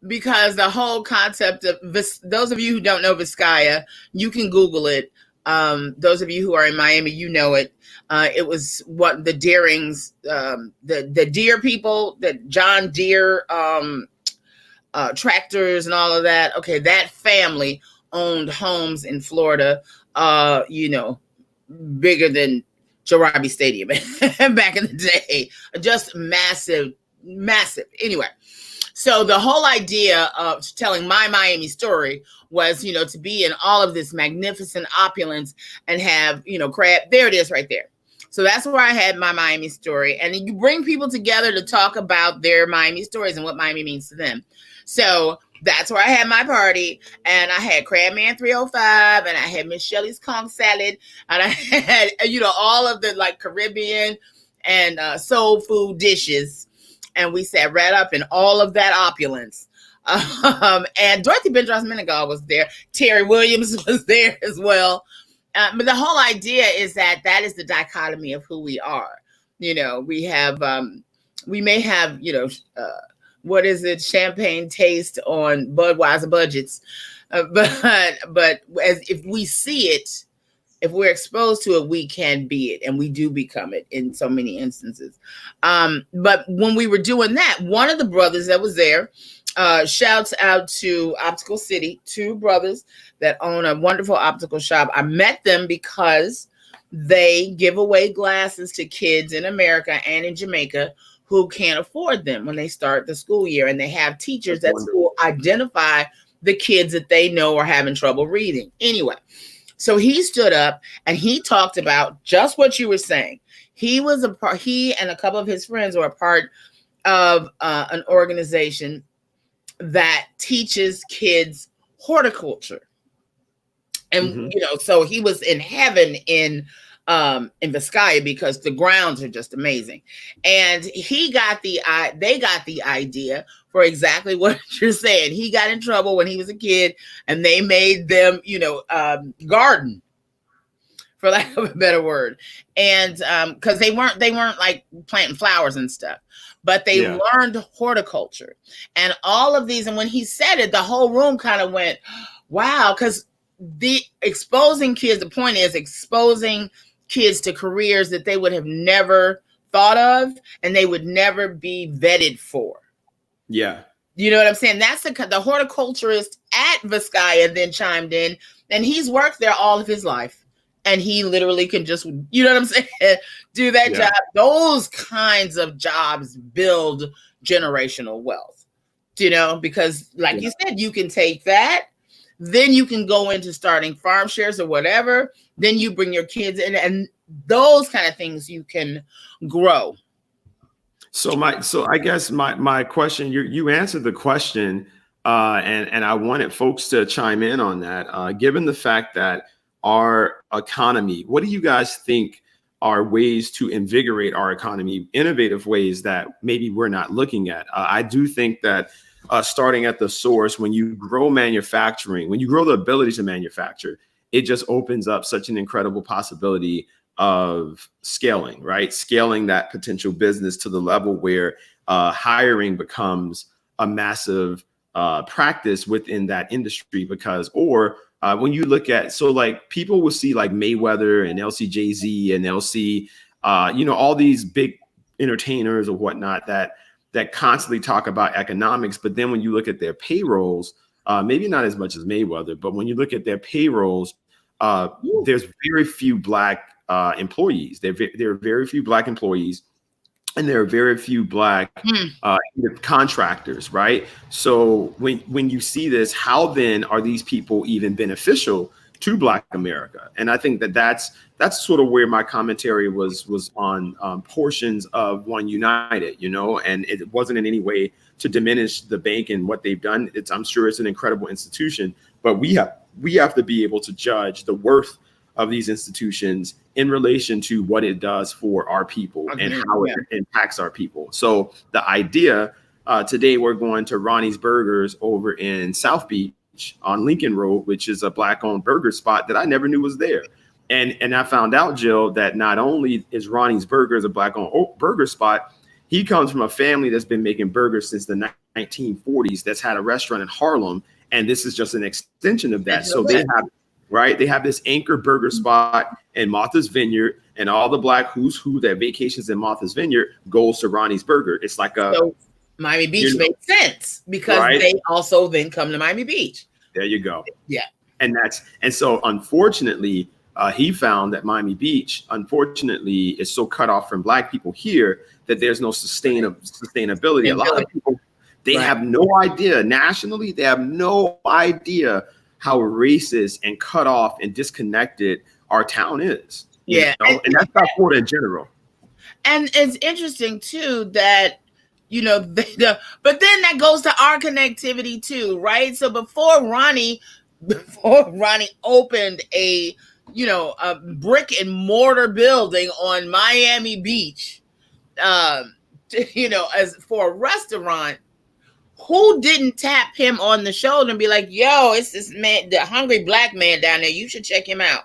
because the whole concept of those of you who don't know Vizcaya, you can Google it. Those of you who are in Miami, you know it. It was what the Deerings, the Deere people, the John Deere tractors and all of that. Okay, that family owned homes in Florida, you know, bigger than Jarabi Stadium back in the day. Just massive. Anyway, so the whole idea of telling my Miami story was, you know, to be in all of this magnificent opulence and have, you know, crab. There it is right there. So that's where I had my Miami story. And you bring people together to talk about their Miami stories and what Miami means to them. So that's where I had my party. And I had Crabman 305 and I had Miss Shelley's conch salad. And I had, you know, all of the like Caribbean and soul food dishes. And we sat right up in all of that opulence. And Dorothy Bendros-Menegal was there. Terry Williams was there as well. But the whole idea is that is the dichotomy of who we are. You know, we have, we may have, you know, what is it? Champagne taste on Budweiser budgets. But as if we see it, if we're exposed to it, we can be it, and we do become it in so many instances. But when we were doing that, one of the brothers that was there, shouts out to Optical City, 2 brothers that own a wonderful optical shop. I met them because they give away glasses to kids in America and in Jamaica who can't afford them when they start the school year. And they have teachers at school identify the kids that they know are having trouble reading. Anyway, so he stood up and he talked about just what you were saying. He and a couple of his friends were a part of an organization that teaches kids horticulture. And, you know, so he was in heaven in Vizcaya because the grounds are just amazing. And they got the idea for exactly what you're saying. He got in trouble when he was a kid and they made them, you know, garden, for lack of a better word. And because they weren't like planting flowers and stuff, but they learned horticulture and all of these. And when he said it, the whole room kind of went, wow, because the point is exposing kids to careers that they would have never thought of and they would never be vetted for.
Yeah.
You know what I'm saying? That's the horticulturist at Vizcaya then chimed in, and he's worked there all of his life. And he literally can just, you know what I'm saying, do that job. Those kinds of jobs build generational wealth, you know, because like you said, you can take that, then you can go into starting farm shares or whatever. Then you bring your kids in and those kind of things you can grow.
So I guess my question, you answered the question, and I wanted folks to chime in on that. Given the fact that our economy, what do you guys think are ways to invigorate our economy, innovative ways that maybe we're not looking at? I do think that starting at the source, when you grow manufacturing, when you grow the ability to manufacture, it just opens up such an incredible possibility of scaling, right? Scaling that potential business to the level where hiring becomes a massive practice within that industry. Because, when you look at, so like people will see like Mayweather and LCJZ and they'll see, you know, all these big entertainers or whatnot that constantly talk about economics, but then when you look at their payrolls, maybe not as much as Mayweather, but when you look at their payrolls, there's very few Black employees. There are very few Black employees, and there are very few Black contractors, right? So when you see this, how then are these people even beneficial to Black America? And I think that's sort of where my commentary was on portions of One United, and it wasn't in any way to diminish the bank and what they've done. I'm sure it's an incredible institution, but we have to be able to judge the worth of these institutions in relation to what it does for our people and how it impacts our people. So the idea today, we're going to Ronnie's Burgers over in South Beach on Lincoln Road, which is a Black-owned burger spot that I never knew was there. And I found out, Jill, that not only is Ronnie's Burgers a Black-owned burger spot, he comes from a family that's been making burgers since the 1940s, that's had a restaurant in Harlem, and this is just an extension of that. So they have this anchor burger spot in Martha's Vineyard, and all the Black who's who that vacations in Martha's Vineyard goes to Ronnie's Burger. It's like
so Miami Beach makes sense because they also then come to Miami Beach.
There you go.
Yeah.
And so unfortunately, he found that Miami Beach, unfortunately, is so cut off from Black people here that there's no sustainability. A lot of people, they have no idea nationally. They have no idea how racist and cut off and disconnected our town is.
Yeah.
And that's not Florida in general.
And it's interesting too that, but then that goes to our connectivity too, right? So before Ronnie opened a brick and mortar building on Miami Beach, as for a restaurant, who didn't tap him on the shoulder and be like, yo, it's this man, the hungry Black man down there. You should check him out.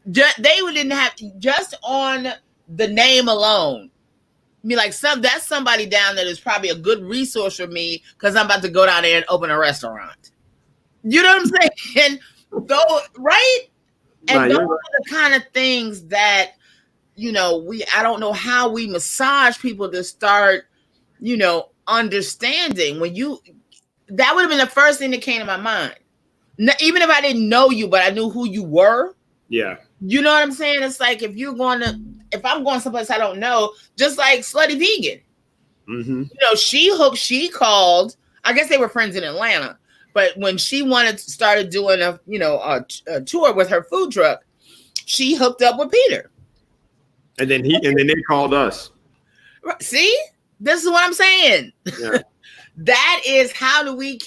They didn't have, just on the name alone, be like, that's somebody down there that's probably a good resource for me because I'm about to go down there and open a restaurant. You know what I'm saying? Right? And those are the kind of things that, I don't know how we massage people to start, understanding that would have been the first thing that came to my mind. Even if I didn't know you, but I knew who you were.
Yeah.
You know what I'm saying? It's like if I'm going someplace I don't know, just like Slutty Vegan. Mm-hmm. She called, I guess they were friends in Atlanta, but when she started doing a tour with her food truck, she hooked up with Peter.
And then they called us.
See? This is what I'm saying.
Yeah.
That is, how do we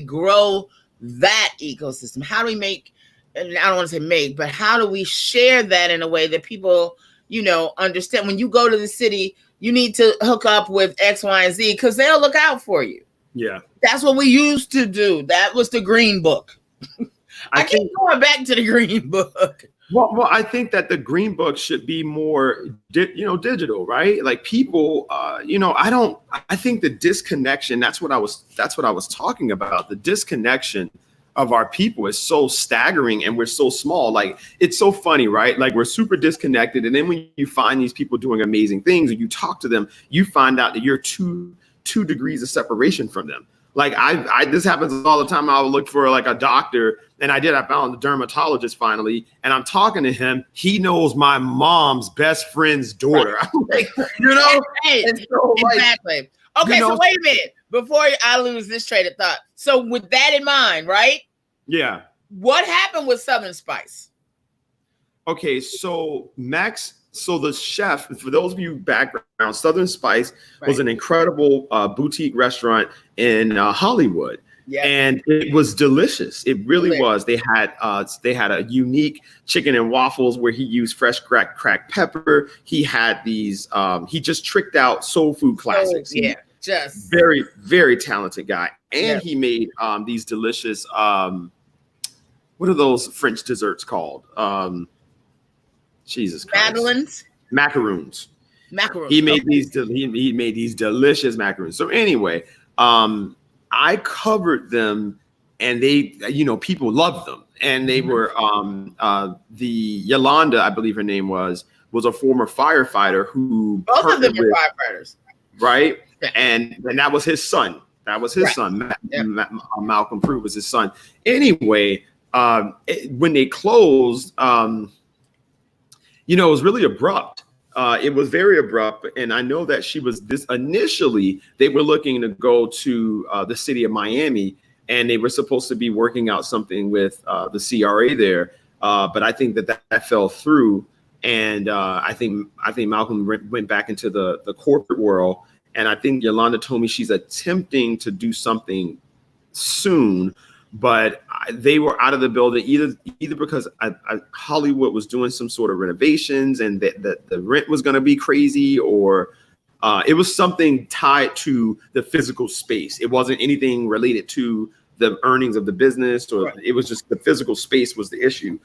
grow that ecosystem? How do we make, and I don't want to say make, but how do we share that in a way that people, understand? When you go to the city, you need to hook up with X, Y, and Z because they'll look out for you.
Yeah.
That's what we used to do. That was the Green Book. I keep going back to the Green Book.
Well, I think that the Green Book should be more, digital, right? Like people, I think the disconnection, that's what I was talking about. The disconnection of our people is so staggering, and we're so small. Like, it's so funny, right? Like, we're super disconnected. And then when you find these people doing amazing things and you talk to them, you find out that you're two degrees of separation from them. Like this happens all the time. I would look for like a doctor, and I found a dermatologist finally, and I'm talking to him. He knows my mom's best friend's daughter. Like,
Exactly. Okay, so wait a minute before I lose this train of thought. So with that in mind, right?
Yeah.
What happened with Southern Spice?
Okay, so So the chef, for those of you background, Southern Spice was an incredible boutique restaurant in Hollywood. Yeah. And it was delicious. It really was. They had a unique chicken and waffles where he used fresh cracked pepper. He had these, he just tricked out soul food classics.
Just
very, very talented guy. And he made these delicious, what are those French desserts called? Jesus Christ. Macaroons. He made these delicious macaroons. So anyway, I covered them, and they, people loved them. And they were the Yolanda, I believe her name was was a former firefighter who
both of them
partnered
are
with-
firefighters,
right?
Yeah.
And that was his son. That was his
Right.
son.
Yeah.
Malcolm Pruitt was his son. Anyway, when they closed, you know, it was really abrupt. It was very abrupt, and I know that she was initially they were looking to go to the city of Miami, and they were supposed to be working out something with the CRA there, but I think that fell through, and I think Malcolm went back into the corporate world, and I think Yolanda told me she's attempting to do something soon, but they were out of the building either because Hollywood was doing some sort of renovations and that the rent was going to be crazy, or it was something tied to the physical space. It wasn't anything related to the earnings of the business, or It was just the physical space was the issue.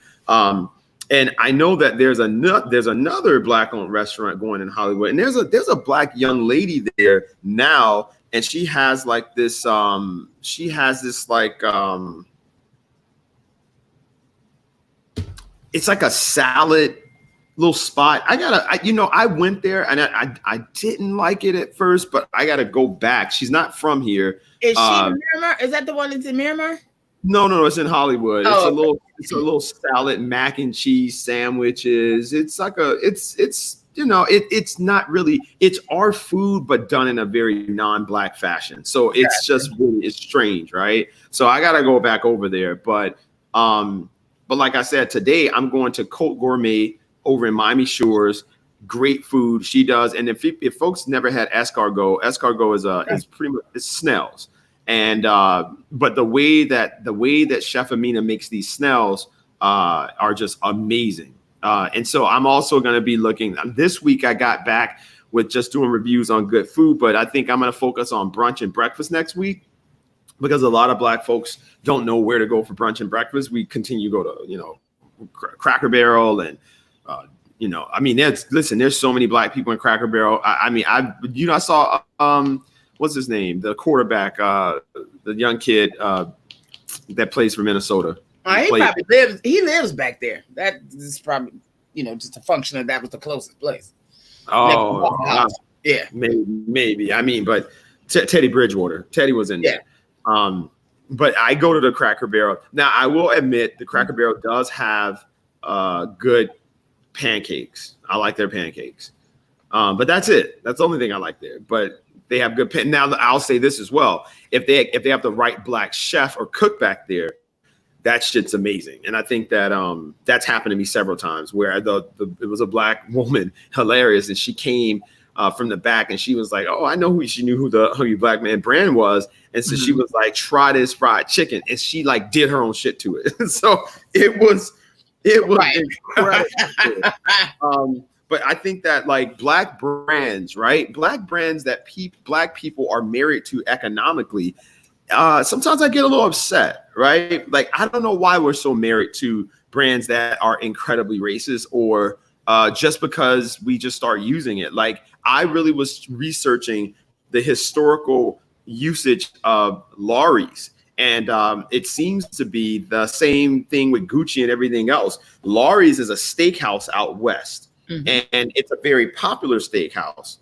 And I know that there's another Black-owned restaurant going in Hollywood, and there's a Black young lady there now, and she has like this it's like a salad little spot. I went there and I didn't like it at first, but I gotta go back. She's not from here.
Is she in Miramar? Is that the one that's in Miramar?
No, it's in Hollywood.
Oh,
It's a little salad, mac and cheese sandwiches. It's like it's not really, it's our food, but done in a very non-Black fashion. So it's just really, it's strange, right? So I gotta go back over there. But like I said, today I'm going to Cote Gourmet over in Miami Shores. Great food she does. And if folks never had escargot is pretty much, it's snails. And but the way that Chef Amina makes these snails are just amazing. And so I'm also going to be looking this week. I got back with just doing reviews on good food, but I think I'm going to focus on brunch and breakfast next week, because a lot of Black folks don't know where to go for brunch and breakfast. We continue to go to, Cracker Barrel and, there's so many Black people in Cracker Barrel. I saw, what's his name? The quarterback, the young kid that plays for Minnesota.
He lives back there. That is probably, just a function of that was the closest place.
Oh,
yeah.
Maybe. But Teddy Bridgewater. Teddy was in there. But I go to the Cracker Barrel. Now, I will admit the Cracker Barrel does have good pancakes. I like their pancakes. But that's it. That's the only thing I like there. But they have good now, I'll say this as well. If they have the right Black chef or cook back there, that shit's amazing. And I think that that's happened to me several times where it was a Black woman, hilarious, and she came from the back and she was like, "Oh, I know who." She knew who the Hungry Black Man brand was, and so she was like, "Try this fried chicken," and she like did her own shit to it. So it was incredible. But I think that like Black brands, right? Black brands that Black people are married to economically. Sometimes I get a little upset, right? Like, I don't know why we're so married to brands that are incredibly racist, or just because we just start using it. Like, I really was researching the historical usage of Lawry's, and it seems to be the same thing with Gucci and everything else. Lawry's is a steakhouse out west, and it's a very popular steakhouse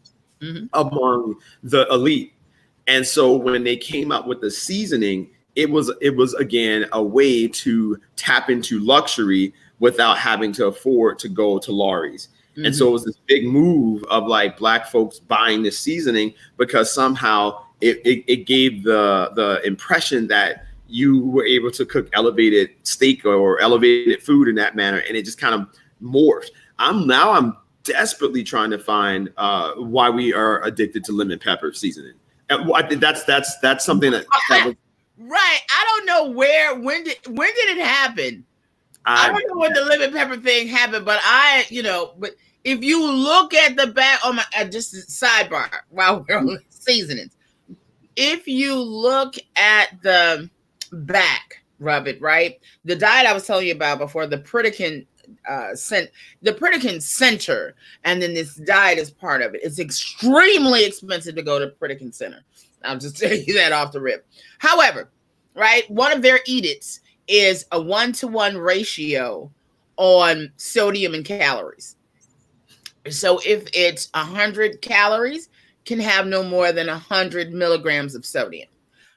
among the elite. And so when they came up with the seasoning, it was again a way to tap into luxury without having to afford to go to Lawry's. And so it was this big move of like Black folks buying this seasoning because somehow it gave the impression that you were able to cook elevated steak or elevated food in that manner, and it just kind of morphed. I'm desperately trying to find why we are addicted to lemon pepper seasoning. That's something that was,
right. I don't know when did it happen? I don't know when the lemon pepper thing happened, but but if you look at the back on just a sidebar while we're on seasonings, if you look at the back of it, right, the diet I was telling you about before, the Pritikin Center, and then this diet is part of it. It's extremely expensive to go to Pritikin Center. I'll just tell you that off the rip. However, right, one of their edicts is a 1-to-1 ratio on sodium and calories. So if it's 100 calories, can have no more than 100 milligrams of sodium.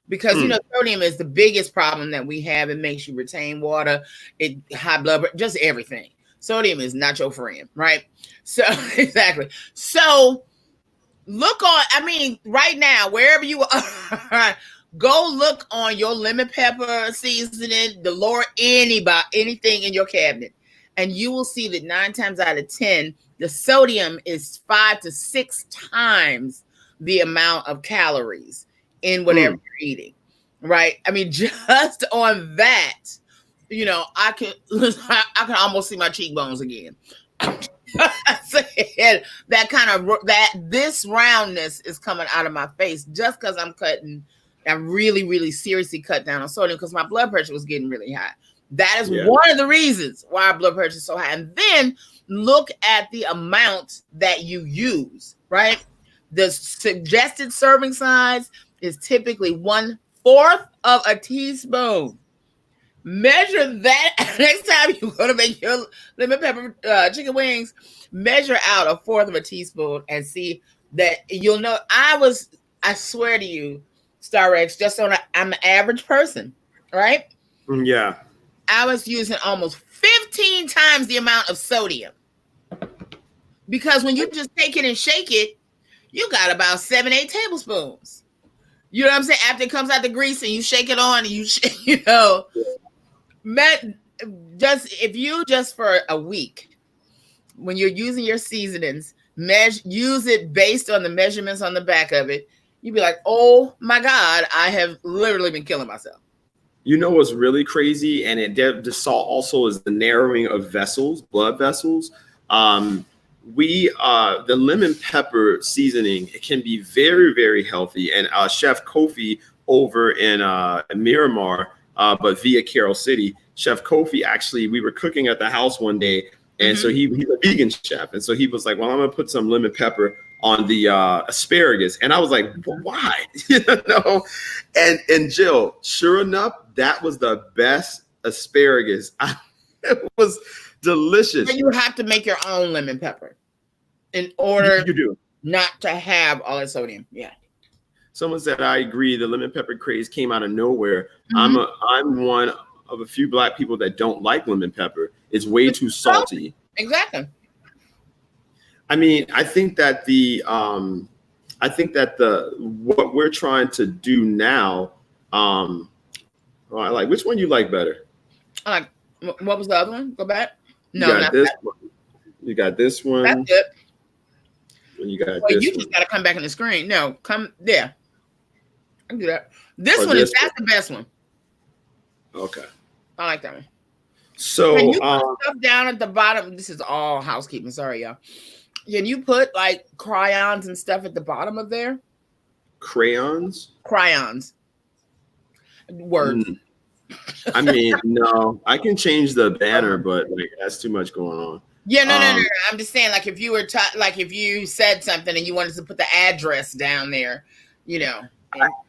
Because sodium is the biggest problem that we have. It makes you retain water, high blood pressure, just everything. Sodium is not your friend, right? So exactly. So look on, right now, wherever you are, go look on your lemon pepper seasoning, the Lord, anything in your cabinet, and you will see that 9 times out of 10, the sodium is 5 to 6 times the amount of calories in whatever you're eating, right? Just on that, I can almost see my cheekbones again. This roundness is coming out of my face just because I really, really seriously cut down on sodium because my blood pressure was getting really high. That is one of the reasons why our blood pressure is so high. And then look at the amount that you use, right? The suggested serving size is typically 1/4 of a teaspoon. Measure that next time you're going to make your lemon pepper chicken wings. Measure out 1/4 of a teaspoon and see that you'll know. I swear to you, Star Rex, I'm an average person, right?
Yeah.
I was using almost 15 times the amount of sodium. Because when you just take it and shake it, you got about 7-8 tablespoons. You know what I'm saying? After it comes out the grease and you shake it on and if you just for a week, when you're using your seasonings, use it based on the measurements on the back of it, you'd be like, oh my God, I have literally been killing myself.
You know what's really crazy, and the salt also is the narrowing of vessels, blood vessels. The lemon pepper seasoning, it can be very, very healthy. And Chef Kofi over in Miramar, but via Carroll City, Chef Kofi, actually, we were cooking at the house one day, and so he's a vegan chef, and so he was like, well, I'm gonna put some lemon pepper on the asparagus, and I was like, why? And Jill, sure enough, that was the best asparagus. It was delicious.
But you have to make your own lemon pepper in order
you do
not to have all that sodium. Yeah.
Someone said, I agree, the lemon pepper craze came out of nowhere. I'm one of a few Black people that don't like lemon pepper. It's way too salty.
Exactly.
I think that what we're trying to do now, which one you like better?
I like, what was the other one? Go back. No,
you got this one. You got this one.
That's it.
And you got this
you
one.
just got to come back in the screen. No, come there. I can do that. That's the best one.
Okay.
I like that one.
So
can you put stuff down at the bottom? This is all housekeeping. Sorry, y'all. Can you put like crayons and stuff at the bottom of there?
Crayons?
Crayons. Words.
No. I can change the banner, but that's too much going on.
Yeah, no. I'm just saying, like, if you were if you said something and you wanted to put the address down there,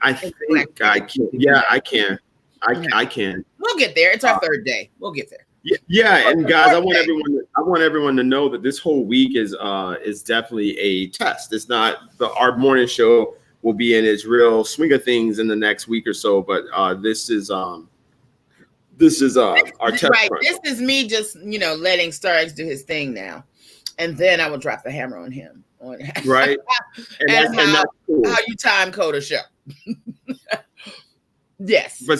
I think I can. Yeah, I can. I can.
We'll get there. It's our third day. We'll get there.
Yeah, and guys, I want everyone to know that this whole week is definitely a test. It's not our morning show will be in its real swing of things in the next week or so, but this is our test.
Right.
Run.
This is me just letting Star X do his thing now, and then I will drop the hammer on him.
Right.
and that's cool. How you time code a show. Yes.
But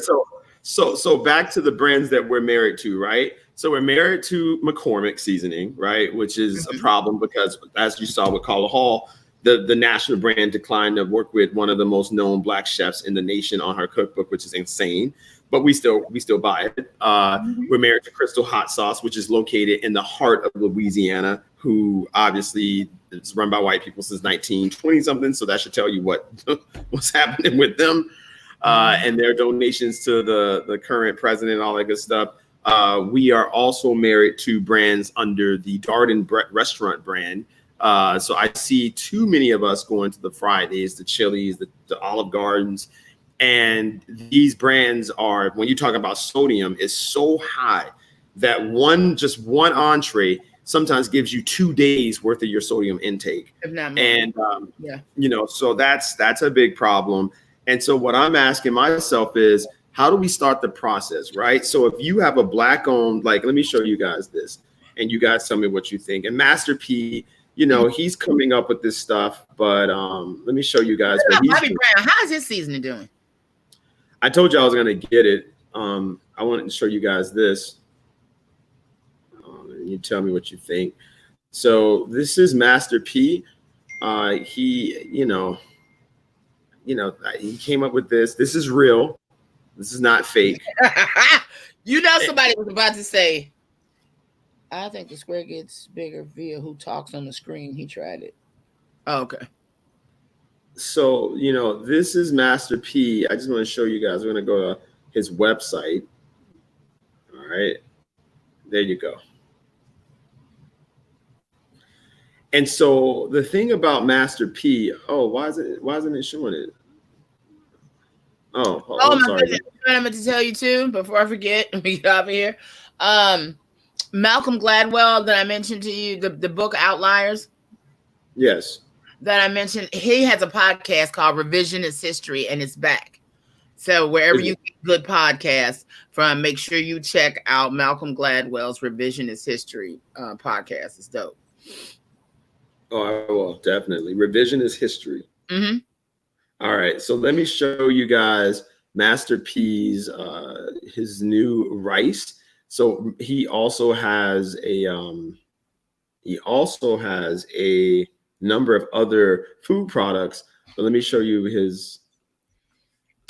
so back to the brands that we're married to, right? So we're married to McCormick seasoning, right? Which is a problem because, as you saw with Carla Hall, the national brand declined to work with one of the most known Black chefs in the nation on her cookbook, which is insane. But we still buy it. We're married to Crystal Hot Sauce, which is located in the heart of Louisiana, who obviously is run by white people since 1920 something. So that should tell you what's happening with them and their donations to the current president and all that good stuff. We are also married to brands under the Darden restaurant brand. So I see too many of us going to the Fridays, the Chili's, the Olive Gardens. And these brands are, when you talk about sodium, is so high that one entree sometimes gives you 2 days worth of your sodium intake.
If not more.
And,
Yeah.
you know, so that's a big problem. And so what I'm asking myself is, how do we start the process, right? So if you have a Black owned, like, let me show you guys this and you guys tell me what you think. And Master P, you know, he's coming up with this stuff, but let me show you guys what he's
Bobby
doing.
Brown, how's his seasoning doing?
I told you I was going to get it. I wanted to show you guys this. And you tell me what you think. So this is Master P. He, you know, he came up with this. This is real. This is not fake.
You know, somebody was about to say, I think the square gets bigger via who talks on the screen. He tried it. Oh, okay.
So, you know, this is Master P. I just want to show you guys. We're going to go to his website. All right. There you go. And so the thing about Master P, why isn't it showing it? Oh, I'm
my
sorry.
goodness. I meant to tell you too, before I forget, we get off of here. Malcolm Gladwell that I mentioned to you, the book Outliers.
Yes.
That I mentioned, he has a podcast called Revisionist History, and it's back. So wherever you get good podcasts from, make sure you check out Malcolm Gladwell's Revisionist History podcast. It's dope.
Oh, I will, definitely. Revisionist history.
Mm-hmm.
All right. So let me show you guys Master P's his new rice. So he also has a number of other food products. But let me show you his.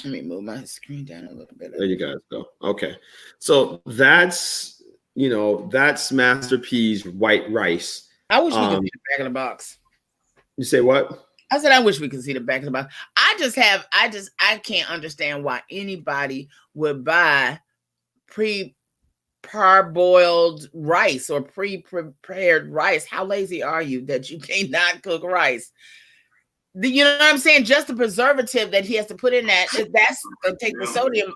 Let me move my screen down a little bit.
There you guys go. Okay. So that's Master P's white rice.
I wish we could see the back of the box.
You say what?
I said, I wish we could see the back of the box. I can't understand why anybody would buy pre-parboiled rice or pre-prepared rice. How lazy are you that you cannot cook rice? You know what I'm saying? Just the preservative that he has to put in that's going to take the sodium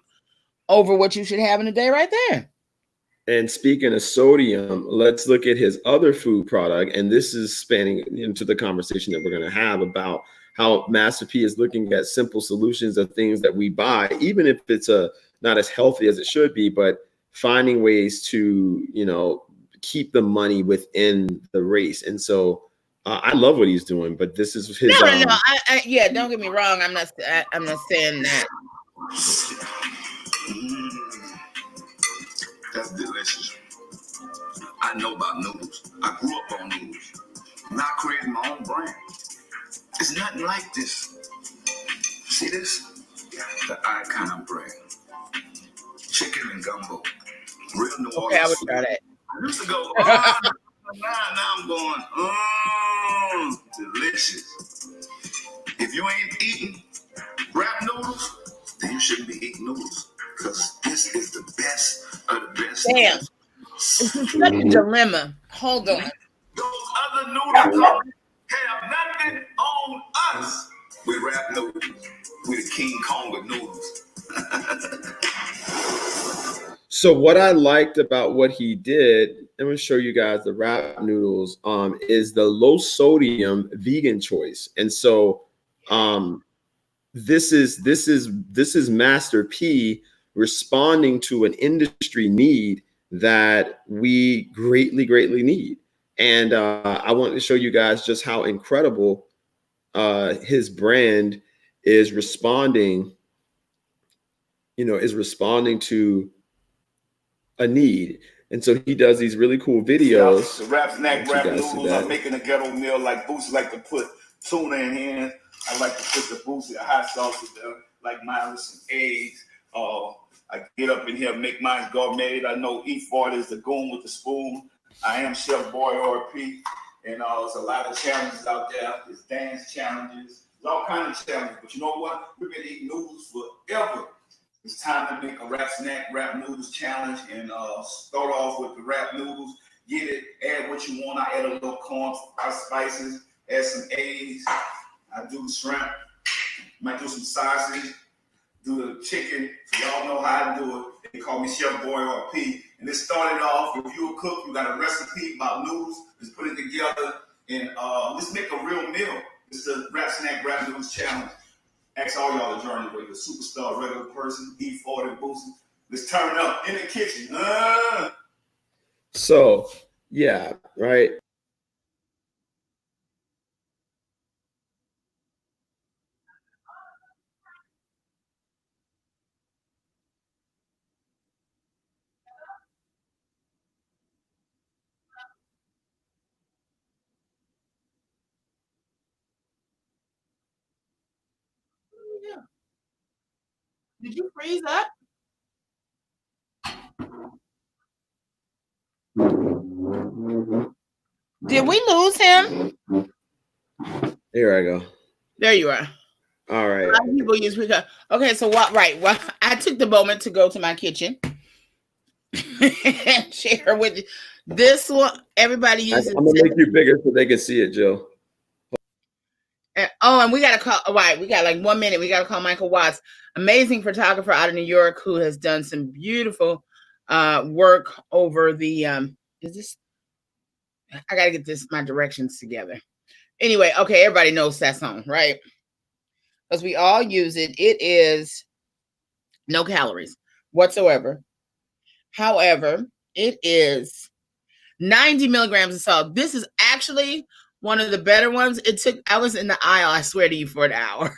over what you should have in a day right there.
And speaking of sodium, let's look at his other food product. And this is spanning into the conversation that we're going to have about how Master P is looking at simple solutions of things that we buy, even if it's not as healthy as it should be, but finding ways to, keep the money within the race. And so I love what he's doing, but this is his.
No. Yeah, don't get me wrong. I'm not saying that.
That's delicious. I know about noodles. I grew up on noodles. Now I created my own brand. It's nothing like this. See this? The Icon brand. Chicken and gumbo. Real New Orleans.
Okay, I would try that.
I used to go, now I'm going, delicious. If you ain't eating wrap noodles, then you shouldn't be eating noodles. Because this is the best of the best.
Damn. This is such a dilemma. Hold on.
Those other noodles have nothing on us. We wrap noodles. We the King Kong of noodles.
So what I liked about what he did, I'm going to show you guys the wrap noodles, is the low sodium vegan choice. And so this is Master P responding to an industry need that we greatly need. And I want to show you guys just how incredible his brand is responding to a need. And so he does these really cool videos.
The wrap snack, wrap noodles. I'm making a ghetto meal like Boosie like to put tuna in here. I like to put the Boosie hot sauce with like mine with some eggs. I get up in here, make mine gourmet. I know eat for it is the goon with the spoon. I am Chef Boy RP. And there's a lot of challenges out there. There's dance challenges. There's all kinds of challenges. But you know what? We've been eating noodles forever. It's time to make a wrap snack, wrap noodles challenge, and start off with the wrap noodles. Get it, add what you want. I add a little corn, spices, add some eggs. I do the shrimp, might do some sausage. do the chicken. So y'all know how to do it. They call me Chef Boy or P. And it started off, if you're a cook, you got a recipe about noodles, just put it together and let's make a real meal. It's the Rap Snack Rap Noodles Challenge. Ask all y'all to join it, whether you're a superstar, regular person, E40, boosting. Let's turn up in the kitchen.
So, yeah, right.
Yeah. Did you freeze up? Did we lose him?
Here I go.
There you are.
All right.
A lot of people use freeze up. Okay, so what? Right. Well, I took the moment to go to my kitchen and share with you. This one. Everybody uses.
I'm gonna make you bigger so they can see it, Joe.
And we gotta call. Right, we got like 1 minute. We gotta call Mychal Watts, amazing photographer out of New York, who has done some beautiful work over the. Is this? I gotta get my directions together. Anyway, okay, everybody knows that song, right? Because we all use it. It is no calories whatsoever. However, it is 90 milligrams of salt. This is actually one of the better ones. I was in the aisle, I swear to you, for an hour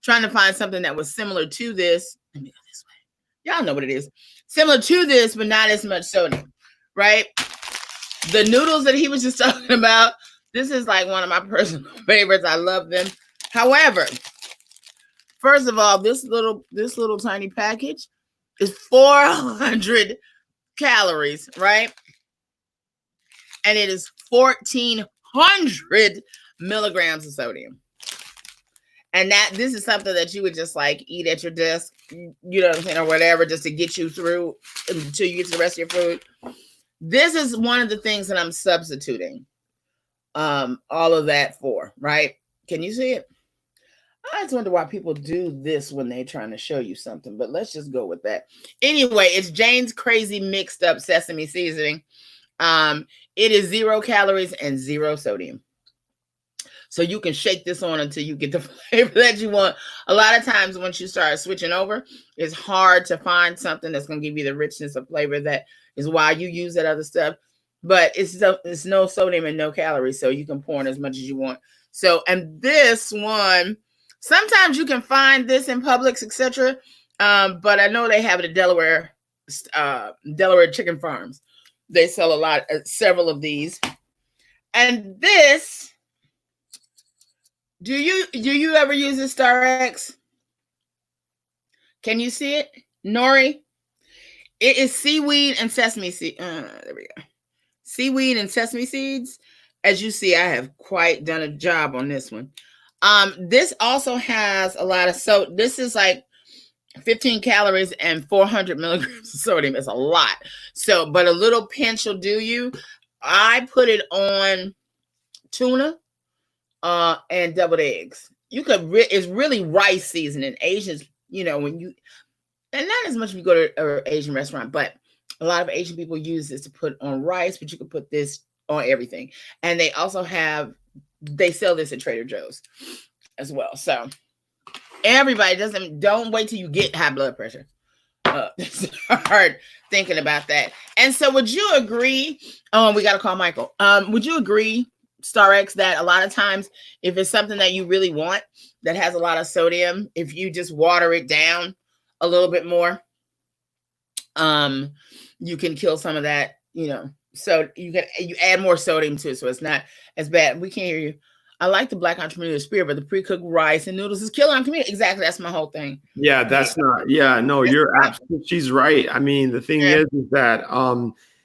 trying to find something that was similar to this. Let me go this way. Y'all know what it is. Similar to this, but not as much sodium, right? The noodles that he was just talking about, this is like one of my personal favorites. I love them. However, first of all, this little tiny package is 400 calories, right? And it is 1,400 milligrams of sodium. And this is something that you would just like eat at your desk, you know what I'm saying, or whatever, just to get you through until you get to the rest of your food. This is one of the things that I'm substituting all of that for, right? Can you see it? I just wonder why people do this when they're trying to show you something, but let's just go with that. Anyway, it's Jane's Crazy Mixed Up Sesame Seasoning. It is 0 calories and 0 sodium. So you can shake this on until you get the flavor that you want. A lot of times once you start switching over, it's hard to find something that's going to give you the richness of flavor. That is why you use that other stuff. But it's no sodium and no calories, so you can pour in as much as you want. So, and this one, sometimes you can find this in Publix, etc. But I know they have it at Delaware Chicken Farms. They sell several of these. And this, do you ever use this Star X? Can you see it, Nori? It is seaweed and sesame seed. There we go. Seaweed and sesame seeds. As you see, I have quite done a job on this one. This also has a lot of this is like 15 calories and 400 milligrams of sodium. It's a lot. So, but a little pinch will do you. I put it on tuna and deviled eggs. It's really rice seasoning. Asians, and not as much if you go to an Asian restaurant, but a lot of Asian people use this to put on rice, but you can put this on everything. And they also they sell this at Trader Joe's as well. So everybody don't wait till you get high blood pressure. Start thinking about that. And so would you agree? We got to call Mychal. Would you agree, Star X, that a lot of times if it's something that you really want that has a lot of sodium, if you just water it down a little bit more, you can kill some of that, so you add more sodium to it, so it's not as bad. We can't hear you. I like the Black entrepreneur spirit, but the pre-cooked rice and noodles is killing our community. Exactly, that's my whole thing.
Yeah, that's not. Yeah, no, you're absolutely. She's right. I mean, the thing is that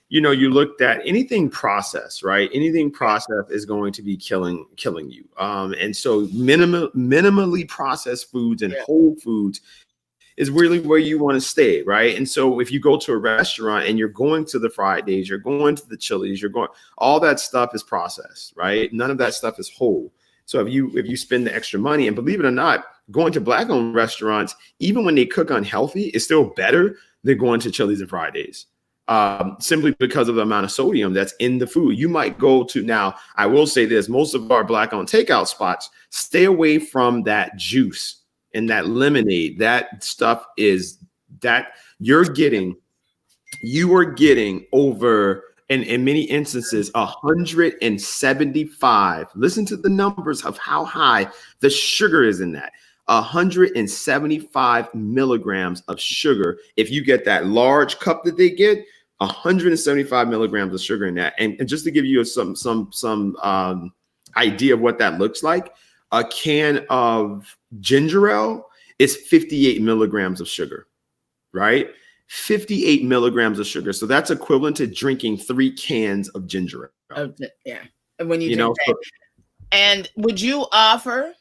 you looked at anything processed, right? Anything processed is going to be killing you. And so minimally processed foods and whole foods is really where you want to stay, right? And so if you go to a restaurant and you're going to the Fridays, you're going to the Chili's, all that stuff is processed, right? None of that stuff is whole. So if you spend the extra money, and believe it or not, going to Black-owned restaurants, even when they cook unhealthy, is still better than going to Chili's and Fridays. Simply because of the amount of sodium that's in the food. You might go to, now, I will say this, most of our Black-owned takeout spots, stay away from that juice and that lemonade. That stuff is that you are getting over, in many instances, 175. Listen to the numbers of how high the sugar is in that. 175 milligrams of sugar. If you get that large cup that they get, 175 milligrams of sugar in that. And just to give you some idea of what that looks like, a can of ginger ale is 58 milligrams of sugar, right? 58 milligrams of sugar. So that's equivalent to drinking 3 cans of ginger ale.
Yeah. And when you drink that. And would you offer,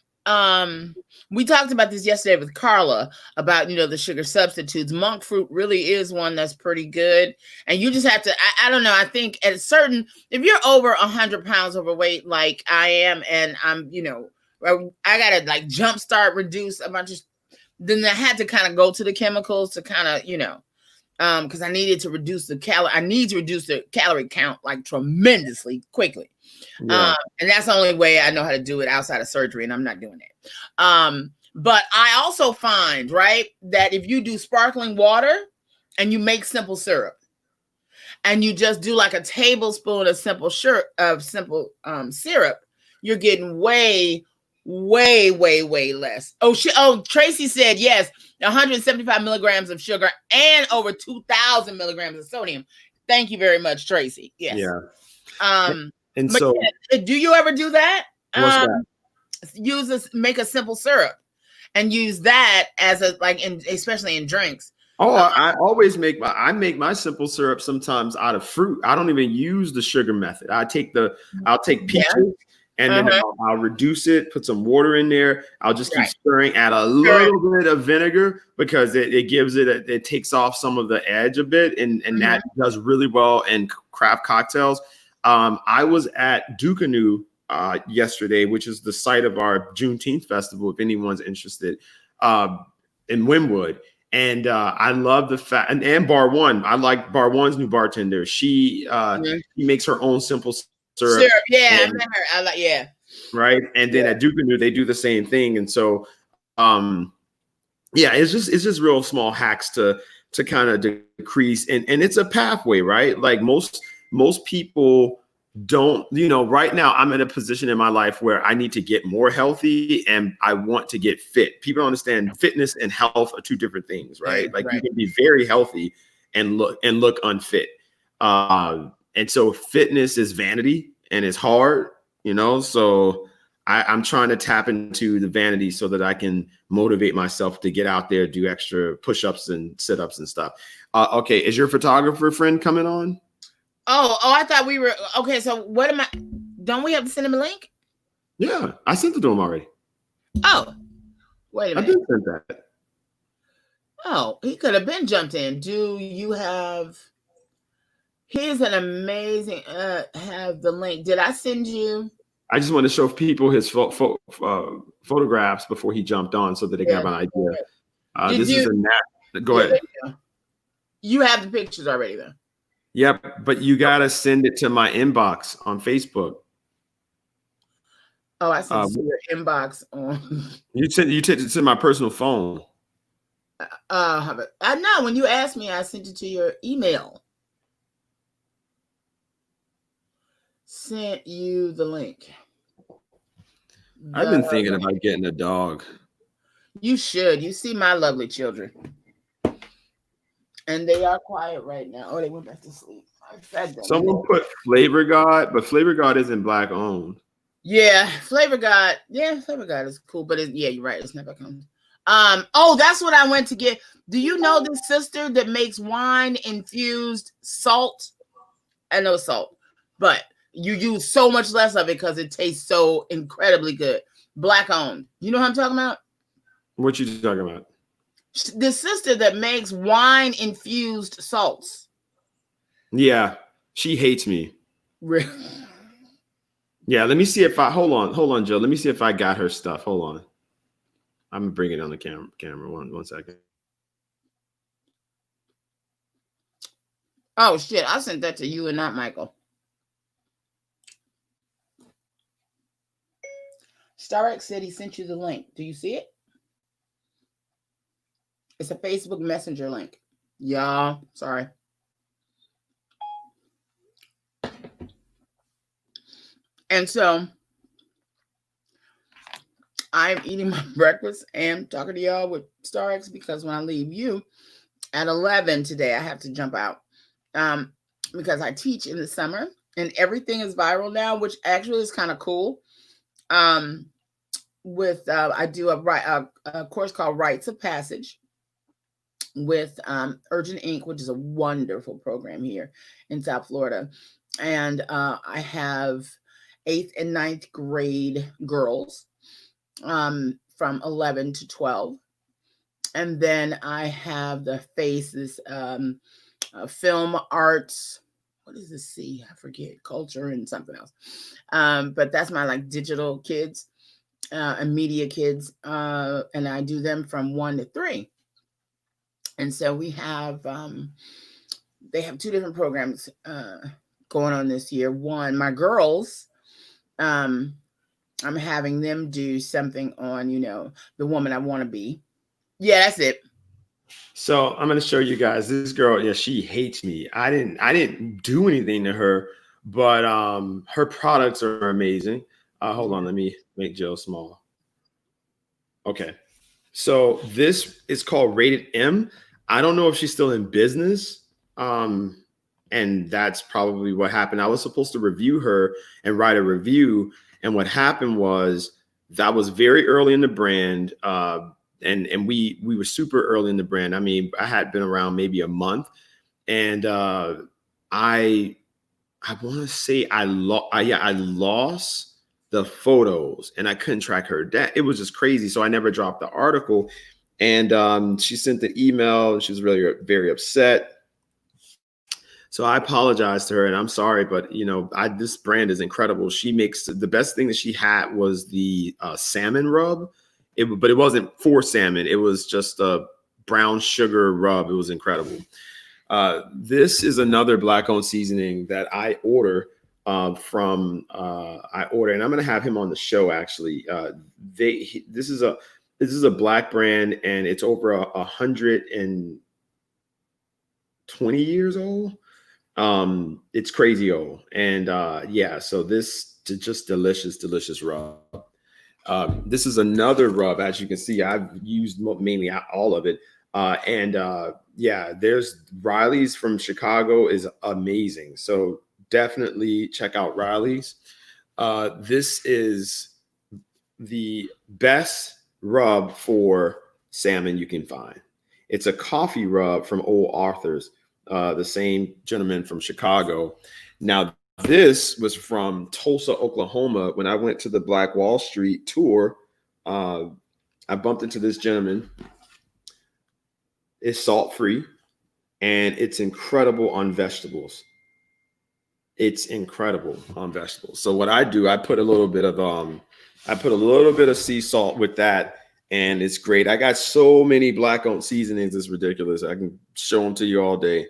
we talked about this yesterday with Carla about, the sugar substitutes. Monk fruit really is one that's pretty good. And you just have to, I don't know, I think at a certain, if you're over 100 pounds overweight, like I am, and I'm, I got to like jumpstart, reduce a bunch of, then I had to kind of go to the chemicals to kind of, because I needed to reduce the calorie count like tremendously quickly.
Yeah.
And that's the only way I know how to do it outside of surgery, and I'm not doing it. But I also find, right, that if you do sparkling water and you make simple syrup and you just do like a tablespoon of simple syrup, you're getting way less. Oh, Tracy said yes, 175 milligrams of sugar and over 2,000 milligrams of sodium. Thank you very much, Tracy. Yes.
Yeah.
And so, do you ever do that?
What's
that? Make a simple syrup and use that as especially in drinks.
Oh, I always make my simple syrup sometimes out of fruit. I don't even use the sugar method. I'll take peaches and then I'll reduce it, put some water in there. I'll just keep stirring, add a little bit of vinegar because it gives it takes off some of the edge a bit, and that does really well in craft cocktails. I was at Dukanoo yesterday, which is the site of our Juneteenth festival, if anyone's interested, in Wynwood. And I love the fact, and Bar One, I like Bar One's new bartender. She makes her own simple syrup.
Yeah, and, I like, yeah.
Right. And then at Dukanoo, they do the same thing. And so, it's just real small hacks to kind of decrease. And it's a pathway, right? Like most people don't, right now I'm in a position in my life where I need to get more healthy and I want to get fit. People don't understand fitness and health are two different things, right? You can be very healthy and look unfit. And so fitness is vanity and it's hard, so I'm trying to tap into the vanity so that I can motivate myself to get out there, do extra push-ups and sit-ups and stuff. Okay. Is your photographer friend coming on?
Oh, I thought we were okay. So don't we have to send him a link?
Yeah, I sent it to him already.
Oh, wait a minute.
I did send that.
Oh, he could have been jumped in. Do you have? Here's an amazing. Have the link? Did I send you?
I just want to show people his photographs before he jumped on, so that they can have an idea. This is a nap. Go ahead.
You have the pictures already, though.
Yep, but you gotta send it to my inbox on Facebook.
Oh, I sent it to your inbox on.
You sent it to my personal phone.
I know when you asked me, I sent it to your email. Sent you the link.
I've been thinking about getting a dog.
You should. You see my lovely children. And they are quiet right now. Oh, they went back to sleep. I fed them.
Someone put Flavor God, but Flavor God isn't Black owned.
Yeah, Flavor God. Yeah, Flavor God is cool, but you're right. It's never come. Oh, that's what I went to get. Do you know this sister that makes wine infused salt? I know salt, but you use so much less of it because it tastes so incredibly good. Black owned. You know what I'm talking about?
What you talking about?
The sister that makes wine infused salts.
Yeah, she hates me.
Really?
Yeah, let me see if hold on, Joe. Let me see if I got her stuff. Hold on. I'm gonna bring it on the camera. One second.
Oh shit! I sent that to you and not Michael. Starx said he sent you the link. Do you see it? It's a Facebook Messenger link. Y'all, sorry. And so I'm eating my breakfast and talking to y'all with Starx because when I leave you at 11 today, I have to jump out because I teach in the summer and everything is viral now, which actually is kind of cool. I do a course called Rites of Passage with Urgent Inc., which is a wonderful program here in South Florida. And I have 8th and 9th grade girls from 11 to 12. And then I have the faces, film arts. What does this see? I forget. Culture and something else. But that's my like digital kids and media kids. And I do them from 1 to 3. And so we have, they have 2 different programs going on this year. One, my girls, I'm having them do something on, the woman I want to be. Yeah, that's it.
So I'm going to show you guys this girl. Yeah, she hates me. I didn't do anything to her, but her products are amazing. Hold on, let me make Jill small. Okay. So this is called Rated M. I don't know if she's still in business. And that's probably what happened. I was supposed to review her and write a review. And what happened was that was very early in the brand. And we were super early in the brand. I mean, I had been around maybe a month. And I want to say I lost the photos and I couldn't track her. It was just crazy. So I never dropped the article. And she sent the email. She was really very upset. So I apologized to her and I'm sorry, but this brand is incredible. She makes the best thing that she had was the salmon rub. But it wasn't for salmon. It was just a brown sugar rub. It was incredible. This is another Black-owned seasoning that I order and I'm going to have him on the show. Actually, this is a Black brand and it's over 120 years old. It's crazy old. And so this is just delicious rub. This is another rub. As you can see, I've used mainly all of it. There's Riley's from Chicago is amazing. So definitely check out Riley's. This is the best rub for salmon you can find. It's a coffee rub from Old Arthur's, the same gentleman from Chicago. Now, this was from Tulsa, Oklahoma. When I went to the Black Wall Street tour, I bumped into this gentleman. It's salt-free, and it's incredible on vegetables. So what I do, I put a little bit of sea salt with that, and it's great. I got so many Black-owned seasonings. It's ridiculous. I can show them to you all day.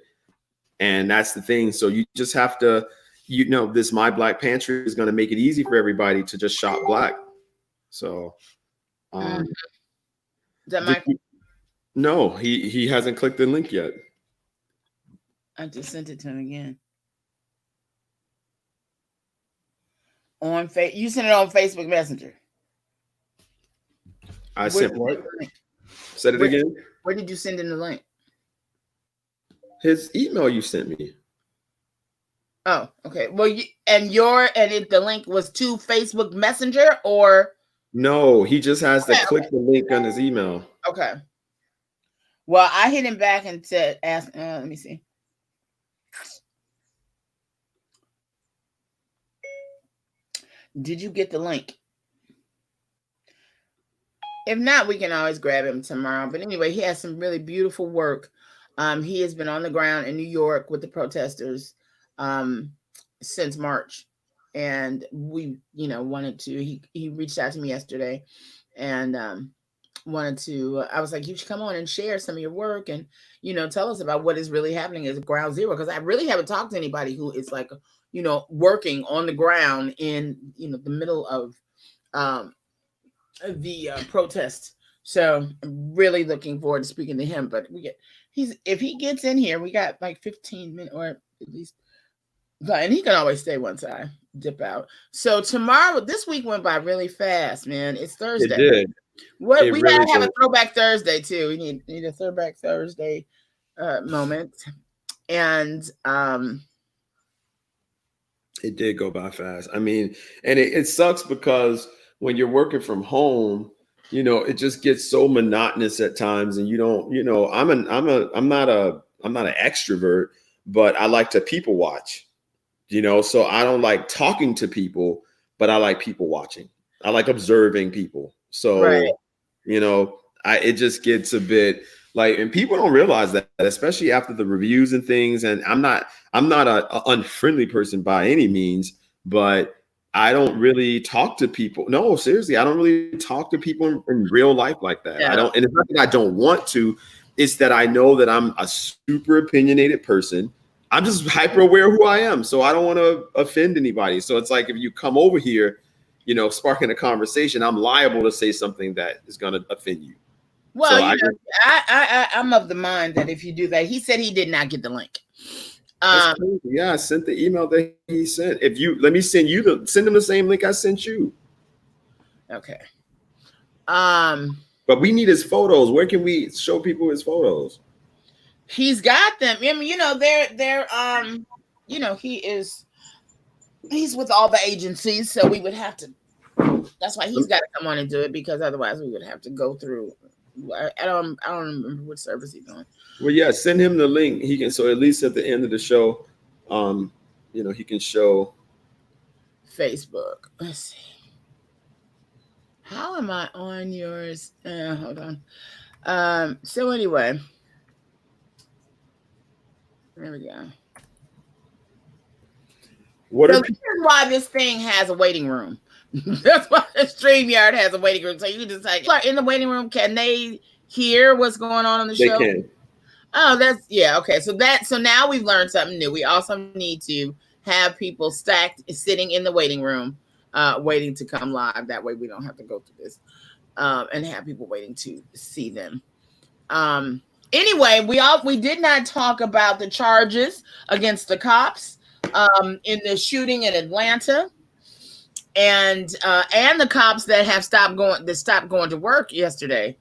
And that's the thing. So you just have to, this My Black Pantry is going to make it easy for everybody to just shop Black. So,
Is that Michael?
No, he hasn't clicked the link yet.
I just sent it to him again. You sent it on Facebook Messenger.
I sent what? Said it again.
Where did you send in the link?
His email you sent me.
Oh, okay. Well, the link was to Facebook Messenger or?
No, he just has to click the link on his email.
Okay. Well, I hit him back and said, let me see. Did you get the link? If not, we can always grab him tomorrow. But anyway, he has some really beautiful work. He has been on the ground in New York with the protesters since March. And we, wanted to, he reached out to me yesterday and wanted to. I was like, you should come on and share some of your work, and tell us about what is really happening at Ground Zero, because I really haven't talked to anybody who is like, working on the ground in the middle of the protest. So I'm really looking forward to speaking to him. But if he gets in here, we got like 15 minutes or at least, and he can always stay once I dip out. So tomorrow, this week went by really fast, man. It's Thursday.
It did.
We really gotta have a throwback Thursday too. We need a throwback Thursday moment, and
it did go by fast. I mean, and it sucks because when you're working from home, it just gets so monotonous at times, and you don't, I'm not an extrovert, but I like to people watch, so I don't like talking to people, but I like people watching. I like observing people. So,
right.
It just gets a bit like, and people don't realize that, especially after the reviews and things. And I'm not an unfriendly person by any means, but I don't really talk to people. No, seriously, I don't really talk to people in real life like that.
Yeah.
I don't, and it's not that I don't want to. It's that I know that I'm a super opinionated person. I'm just hyper aware of who I am, so I don't want to offend anybody. So it's like if you come over here, sparking a conversation, I'm liable to say something that is going to offend you.
Well, so I'm of the mind that if you do that, he said he did not get the link.
Yeah, I sent the email that he sent. Let me send him the same link I sent you.
Okay.
But we need his photos. Where can we show people his photos?
He's got them. I mean, they're he's with all the agencies, so we would have to. That's why he's got to come on and do it, because otherwise we would have to go through. I don't remember what service he's on.
Well, yeah, send him the link. He can, so at least at the end of the show, he can show
Facebook. Let's see. How am I on yours? Hold on. So anyway, there we go. This is why this thing has a waiting room. That's why the StreamYard has a waiting room. So you just like in the waiting room, can they hear what's going on the show?
They can.
Oh, okay. So now we've learned something new. We also need to have people stacked sitting in the waiting room, waiting to come live. That way we don't have to go through this, and have people waiting to see them. Anyway, we did not talk about the charges against the cops in the shooting in Atlanta. And the cops that have stopped going to work yesterday.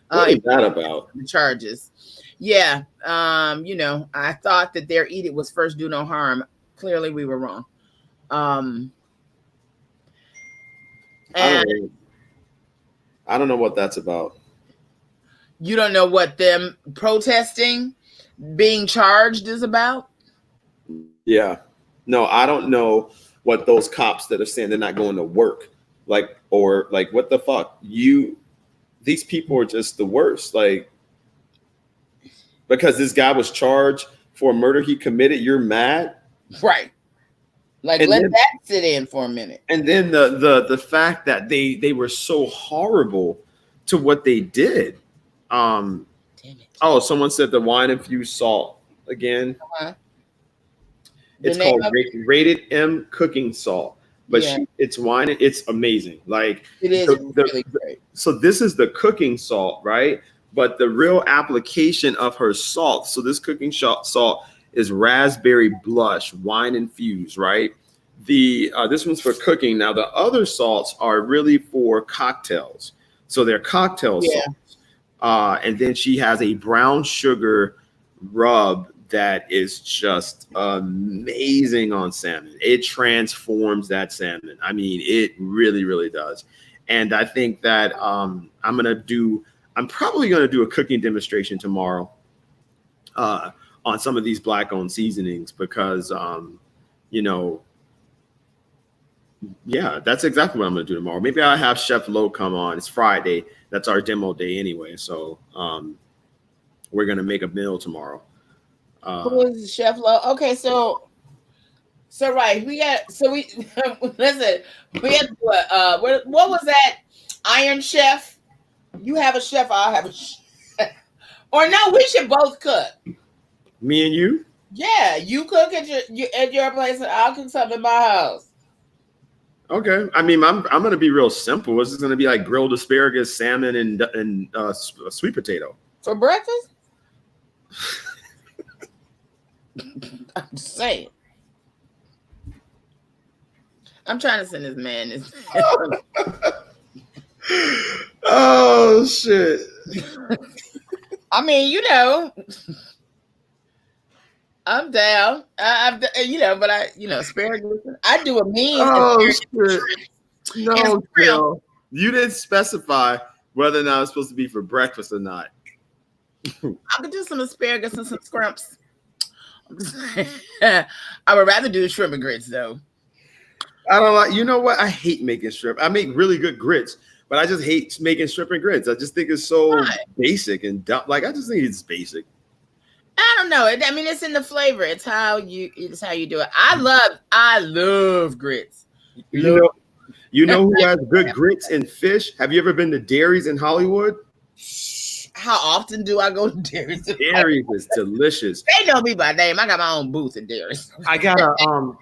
What is that about?
The charges. Yeah. I thought that their edict was first do no harm. Clearly we were wrong.
I don't know what that's about.
You don't know what them protesting, being charged is about?
Yeah. No, I don't know what those cops that are saying they're not going to work, what the fuck? These people are just the worst. Like, because this guy was charged for a murder he committed, you're mad?
Right. Like, let that sit in for a minute.
And then the fact that they were so horrible to what they did. Damn it. Oh, someone said the wine infused salt again. Uh-huh. It's called rated M cooking salt, but it's wine. It's amazing. Like
it is really great.
So this is the cooking salt, right? But the real application of her salt. So this cooking salt is raspberry blush, wine infused, right? This one's for cooking. Now the other salts are really for cocktails. So they're cocktail salts. And then she has a brown sugar rub that is just amazing on salmon. It transforms that salmon. I mean, it really, really does. And I think that I'm probably going to do a cooking demonstration tomorrow on some of these Black-owned seasonings because, that's exactly what I'm going to do tomorrow. Maybe I'll have Chef Lo come on. It's Friday. That's our demo day anyway. So we're going to make a meal tomorrow.
Who is Chef Lo? Okay, so right, listen, we had what was that? Iron Chef You have a chef, I'll have a chef. Or no, we should both cook.
Me and you?
Yeah, you cook at your place, and I'll cook something in my house.
Okay. I mean, I'm gonna be real simple. It's just gonna be like grilled asparagus, salmon, and sweet potato
for breakfast. I'm just saying. I'm trying to send this man this.
Oh shit.
I mean, you know, I'm down. But asparagus. I do a mean.
Oh shit. No, Jill. You didn't specify whether or not it's supposed to be for breakfast or not.
I could do some asparagus and some scrimps. I would rather do the shrimp and grits though.
I don't like. You know what? I hate making shrimp. I make really good grits, but I just hate making shrimp and grits. I just think it's so basic and dumb. Like I just think it's basic.
I don't know. I mean, it's in the flavor. It's how you do it. I love grits.
You know who has good grits and fish? Have you ever been to Dairies in Hollywood?
How often do I go to Dairies?
Dairies is delicious.
They know me by name. I got my own booth at Dairies.
I gotta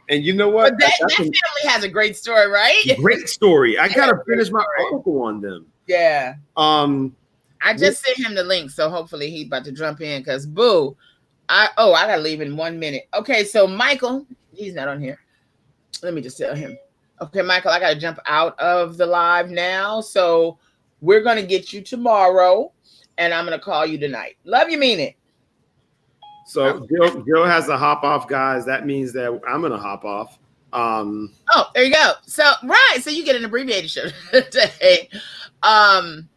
and you know what?
But that family has a great story, right?
Great story. I gotta finish my article on them.
Yeah. I just sent him the link, so hopefully he's about to jump in because boo. I gotta leave in 1 minute. Okay, so Mychal, he's not on here. Let me just tell him. Okay, Mychal, I gotta jump out of the live now. So we're gonna get you tomorrow, and I'm gonna call you tonight. Love you, mean it.
So Gil has to hop off, guys. That means that I'm gonna hop off.
Oh, there you go. So so you get an abbreviated show today.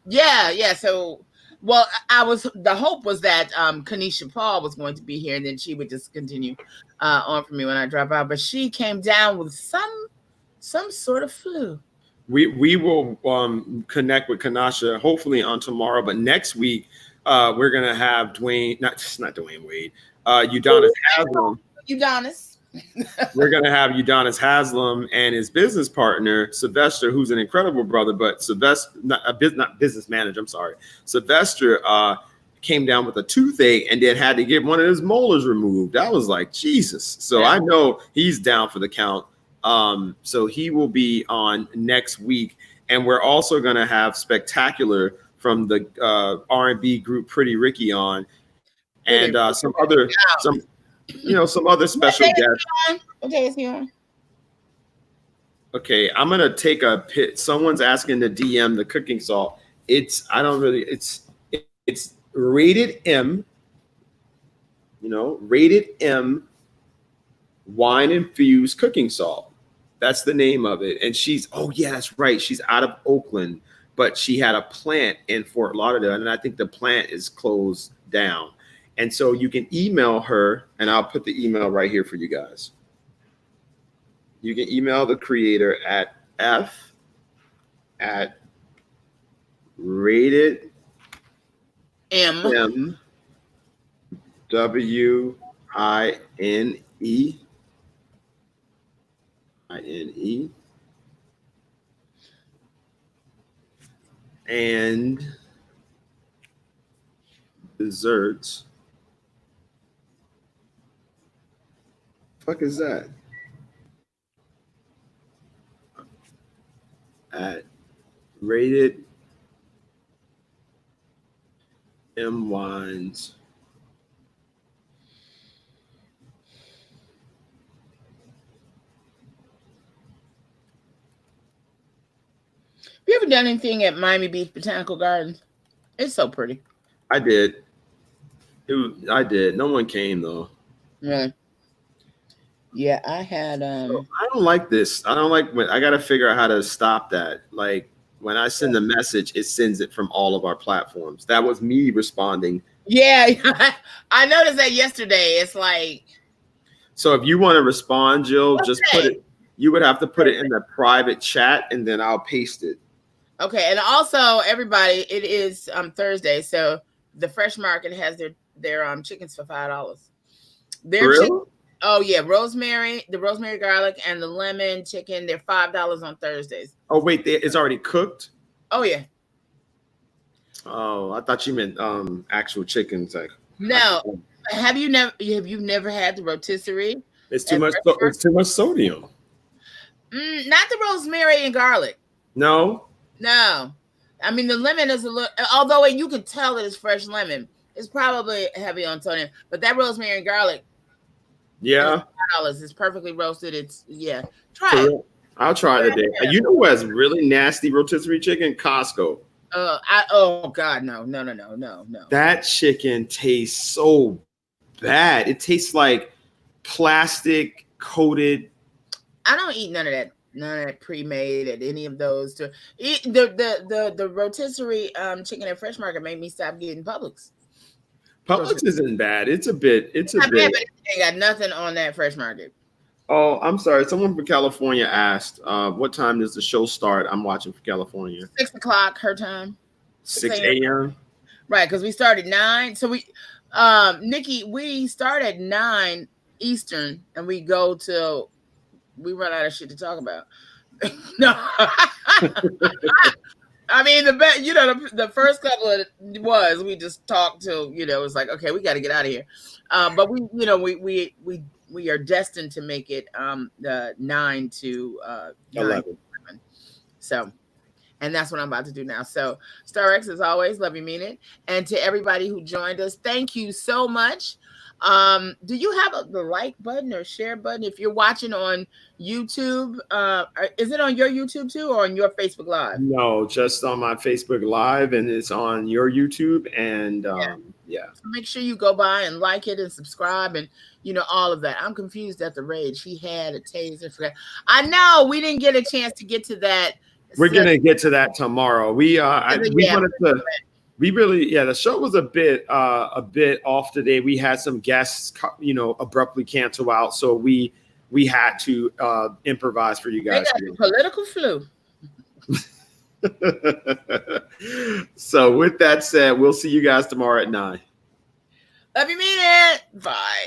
Yeah. So the hope was that Kanisha Paul was going to be here, and then she would just continue on for me when I drop out. But she came down with some sort of flu.
We will connect with Kanasha hopefully on tomorrow, but next week we're gonna have Dwayne, not Dwayne Wade, Udonis Haslam.
Udonis.
We're gonna have Udonis Haslam and his business partner Sylvester, who's an incredible brother, but Sylvester, not business manager. I'm sorry, Sylvester came down with a toothache and then had to get one of his molars removed. I was like, Jesus. So I know he's down for the count. So he will be on next week, and we're also going to have Spectacular from the R&B group Pretty Ricky on, and some other special guests.
What day is he on?
Okay, I'm gonna take a pit. Someone's asking to DM the cooking salt. It's rated M. Rated M. Wine infused cooking salt. That's the name of it. And that's right. She's out of Oakland, but she had a plant in Fort Lauderdale, and I think the plant is closed down. And so you can email her, and I'll put the email right here for you guys. You can email the creator at rated M WINE and desserts. Fuck is that? At rated M Wines.
Have you ever done anything at Miami Beach Botanical Gardens? It's so pretty.
I did. I did. No one came though.
Really? Yeah, I had.
I don't like this. I don't like when I got to figure out how to stop that. Like when I send a message, it sends it from all of our platforms. That was me responding.
Yeah, I noticed that yesterday. It's like.
So if you want to respond, Jill, just put it. You would have to put it in the private chat, and then I'll paste it.
Okay, and also everybody, it is Thursday, so the Fresh Market has their chickens for $5.
Really?
Oh yeah, the rosemary garlic and the lemon chicken, they're $5 on Thursdays.
Oh wait, it's already cooked?
Oh yeah.
Oh, I thought you meant actual chickens. Like
No, have you never had the rotisserie?
it's too much. It's too much sodium.
Not the rosemary and garlic.
No.
No, I mean the lemon is a little. Although you can tell that it's fresh lemon, it's probably heavy on sodium. But that rosemary and garlic,
yeah,
$5. It's perfectly roasted. It's try it.
I'll try it today. Yeah. You know what has really nasty rotisserie chicken? Costco.
Oh God, no.
That chicken tastes so bad. It tastes like plastic coated.
I don't eat none of that pre-made at any of those. The rotisserie chicken at Fresh Market made me stop getting Publix.
Publix isn't bad. It's a bit.
Bad, but it ain't got nothing on that Fresh Market.
Oh, I'm sorry. Someone from California asked, what time does the show start? I'm watching from California.
6 o'clock her time.
6 a.m.
Right, because we started 9. So we, Nikki, we start at 9 Eastern, and we go till we run out of shit to talk about. No, I mean the first couple of we just talked till it's like, okay, we got to get out of here. But we are destined to make it 9 to 11. So, and that's what I'm about to do now. So, Star X, as always, love you, mean it. And to everybody who joined us, thank you so much. Do you have the like button or share button if you're watching on YouTube? Is it on your YouTube too, or on your Facebook Live?
No, just on my Facebook Live, and it's on your YouTube. And yeah.
So make sure you go by and like it and subscribe, and all of that. I'm confused at the rage. He had a taser. I know we didn't get a chance to get to that.
We're gonna get to that tomorrow. We wanted to. We really, the show was a bit off today. We had some guests, abruptly cancel out, so we had to improvise for you guys.
They got political flu.
So with that said, we'll see you guys tomorrow at 9.
Love you, mean it. Bye.